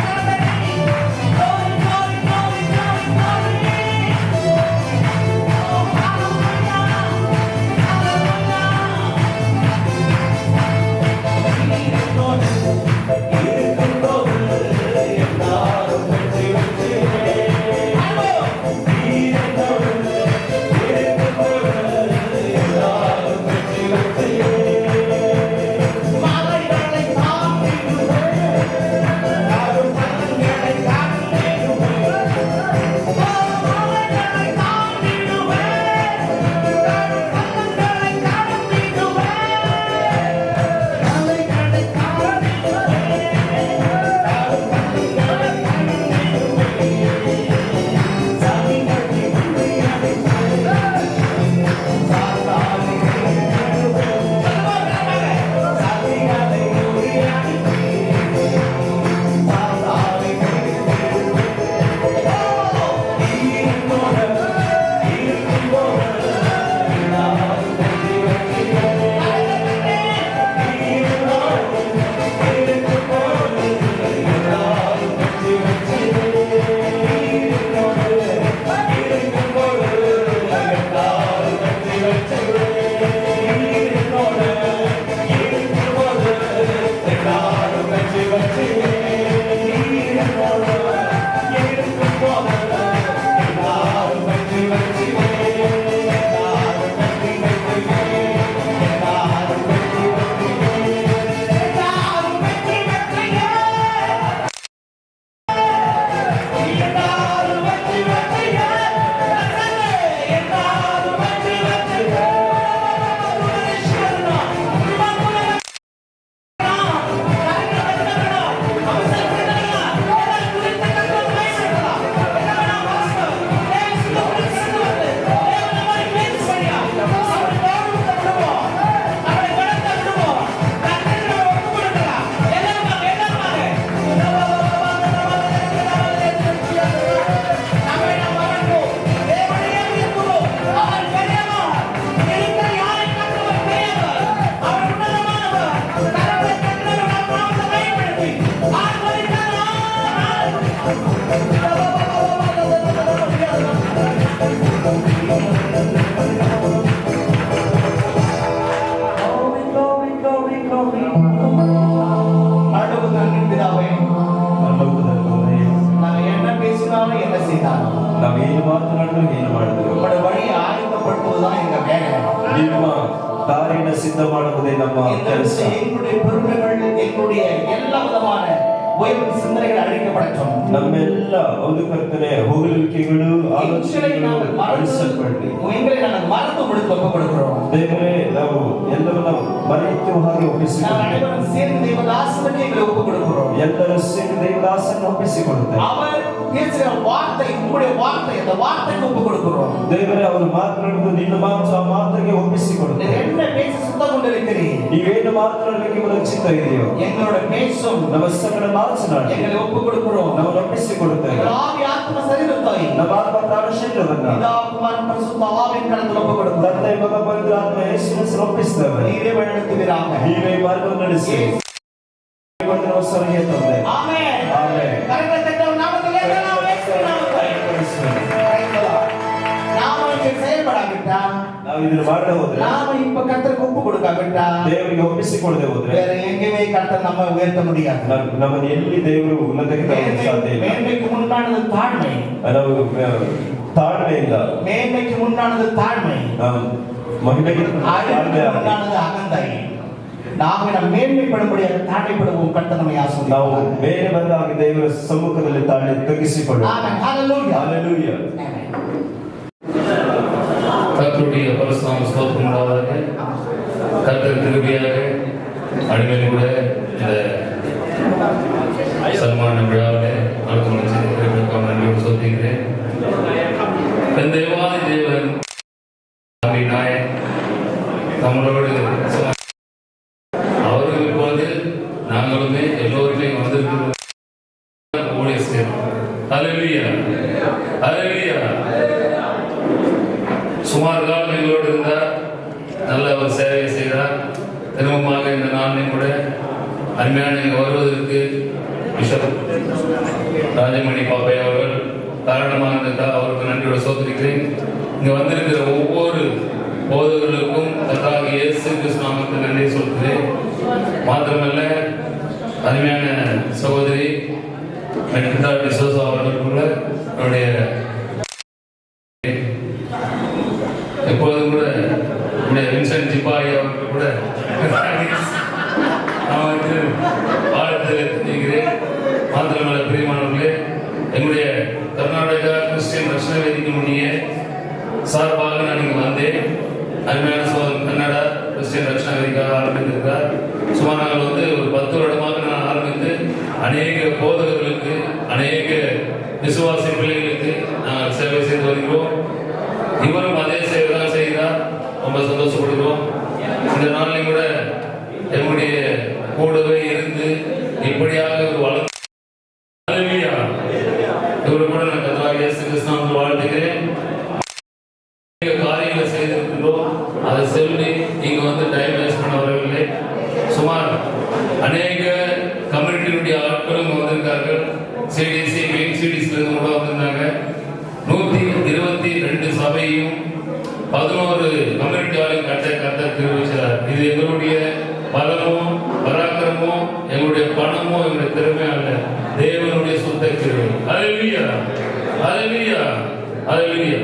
ಹಾದಿಯನ್ನು ಸಿದ್ಧ ಮಾಡುವುದೇ ನಮ್ಮ ಕೆಲಸ. எங்களுடைய பெருமைகள், எங்களுடைய எல்லா விதமான உயர்வு சிந்தனைகள் அழிக்கப்படட்டும். ನಮ್ಮೆಲ್ಲ ಹೌದು ಕರ್ತನೆ ಹೊಗಳಿಕೆಗಳು ಆಲೋಚನೆಗಳು ಅಳಿಸಲ್ಪಡಲಿ. எங்களை நாங்கள் மறந்து கொடுத்து ஒப்புக்கொடுக்கிறோம். ದೇವರೇ ನಾವು ಎಲ್ಲವನ್ನ ಮರೆಯುವ ಹಾಗೆ நாம் ಒಪ್ಪಿಸಿಕೊಡುತ್ತೇವೆ. அனைவரும் சேர்ந்து தேவதாசனுக்கு எங்களை ஒப்புக்கொடுக்கிறோம். ಎಲ್ಲರೂ ಸೇರಿ ದೇವದಾಸನ್ನು ಒಪ್ಪಿಸಿಕೊಡುತ್ತೇವೆ. அவர் பேசுகிற வார்த்தை, உங்களுடைய வார்த்தை, அந்த வார்த்தைக்கு ஒப்புக்கொடுக்கிறோம். ದೇವರೇ ಅವರು ಮಾತನಾಡುವುದು ನಿನ್ನ ಮಾತು, ಆ ಮಾತಿಗೆ ಒಪ್ಪಿಸಿಕೊಡುತ್ತೇವೆ. என்ன பேச சுத்தம் கொண்டிருக்கிறீர்? ನೀವೇನು ಮಾತನಾಡಲಿಕ್ಕೆ ಚಿತ್ತ ಇದೆಯೋ எங்களோட பேசும் ನಮ್ಮ ಸಂಗಡ ಮಾತನಾಡಿ எங்களை ஒப்புக்கொடுக்கிறோம். ನಾವು ಒಪ್ಪಿಸಿಕೊಡುತ್ತೇವೆ. எங்கள் ஆவி ஆத்ம சரீரத்தை ನಮ್ಮ ಆತ್ಮ ಪ್ರಾಣ ಶರೀರವನ್ನ பிதா குமாரன் பரிசுத்த ஆவியின் கரத்தில் ஒப்புக்கொடுக்கிறோம். ತಂದೆ ಮಗ ಪವಿತ್ರ ಆತ್ಮ ಯೇಸುವಿನ ಸಮರ್ಪಿಸುತ್ತೇವೆ. நீரே வழிநடத்துவீராக. ನೀವೇ ಮಾರ್ಗವನ್ನು ನಡೆಸಿ ಸರಿಗೆ ತಂದೆ. ஆமென். ಆಮೆನ್. கரங்களை தட்டவும் நாமத்திலே நாம் இயேசுவின் நாமத்தை. நாம இங்கே செயல்படாவிட்டா, ನಾವು ಇದನ್ನು ಮಾಡದೆ ಹೋದ್ರೆ, நாம இப்ப கர்த்தருக்கு ஒப்பு கொடுக்காவிட்டா, ದೇವರಿಗೆ ಒಪ್ಪಿಸಿಕೊಳ್ಳದೆ ಹೋದ್ರೆ வேற எங்கேயுமே கர்த்தர் நம்ம உயர்த்த முடியாது. ನಮ್ಮನ್ನು ಎಲ್ಲಿ ದೇವರು ಉನ್ನತಕ್ಕೆ ತರಲು ಸಾಧ್ಯ ಇಲ್ಲ. மேன்மைக்கு முன்னானது தாழ்மை. ನಾವು ತಾಳ್ಮೆಯಿಂದ, மேன்மைக்கு முன்னானது தாழ்மை. ಮಹಿಳೆಗೆ அறிவுக்கு முன்னானது அகந்தை. நாம நம்ம மேன்மைப்படும்படியாக தாழ்மைப்படுவோம். கர்த்தர் நம்மை ನಾವು ஆசீர்வதிப்பார். ಬೇರೆ ಬಂದಾಗ ದೇವರ ಸಮ್ಮುಖದಲ್ಲಿ ತಾಳಿ ತಗ್ಗಿಸಿಕೊಳ್ಳುವ. ஆமென். ஹalleluya. ஹalleluya. கர்த்தருடைய பரிசுத்த ஸ்தோத்திரம் உண்டாவதாக. கர்த்தர் கிருபையாக அடிமையில் கூட இந்த சன்மான விழாவில் நடத்துவதற்காக நன்றியோடு சொல்லுகிறேன். என் தேவாதி தேவன் நாயன் நம்மளோடு அவர்கள் இப்போது நாங்களுமே எல்லோருமே வந்திருக்கிறோம். ஊழிய சேரும். ஹல்லேலூயா, ஹல்லேலூயா. சுமார் காலம் எங்களோடு இருந்தார், நல்ல ஒரு சேவை செய்தார். திரும்பமாக இந்த நாளிலும் கூட அருமையான இங்கே வருவதற்கு பிஷப் ராஜமணி பாப்பை அவர்கள் காரணமாக இருந்தால் அவருக்கு நன்றியோடு சோதரிக்கிறேன். இங்கே வந்திருக்கிற ஒவ்வொரு போதகர்களுக்கும் கர்த்தராகிய இயேசு கிறிஸ்து நாமத்தில் நன்றி சொல்கிறேன். மாத்திரமல்ல, அருமையான சகோதரி மெட்ரிதா டிசோசா அவர்கள் கூட என்னுடைய எப்போதும் கூட வின்சென்ட் ஜிப்பாய் அவர்கள் கூட நான் வந்து வாழ்த்தில் தெரிவிக்கிறேன். மாத்திரமல்ல, பிரியமானவர்களே, எங்களுடைய கர்நாடகா கிறிஸ்டியன் ரட்சண வேதிக்கையினுடைய சார்பாக நான் இங்கே வந்தேன். அருமையான சோதரன் கன்னடா கிறிஸ்டியன் ரட்சண வேதிக்காக ஆரம்பித்திருக்கிறார். சுமார் நாங்கள் வந்து ஒரு 10 வருடமாக நான் ஆரம்பித்து அநேக போதகர்களுக்கு, அநேக விசுவாசி பிள்ளைகளுக்கு நாங்கள் சேவை செய்து வருகிறோம். இவரும் அதே சேவை தான் செய்கிறார். ரொம்ப சந்தோஷப்படுகிறோம். இந்த நாளிலும் கூட என்னுடைய கூடவே இருந்து இப்படியாக ஒரு வளர்ந்து இவரு கூட நான் கர்த்தராகிய இயேசு கிறிஸ்துவின் வாழ்த்துகிறேன். காரியங்களை செய்திருக்கின்றோம். அதை சொல்லி இங்க வந்து டைம் வேஸ்ட் பண்ண வரவில்லை. சுமார் அநேக கம்யூனிட்டியினுடைய ஆட்களும் வந்திருக்கார்கள். சிடிசி மெயின் சிடிஸ்ல இருந்து கூட வந்திருந்தாங்க. 122 சபையும் 11 கம்யூனிட்டியாலையும் கட்ட தெரிவிச்சார். இது எங்களுடைய பலமோ பராக்கிரமோ எங்களுடைய பணமோ எங்களுடைய திறமை அல்ல, தேவனுடைய சுத்த கிருபை. ஹல்லேலூயா, ஹல்லேலூயா, ஹல்லேலூயா.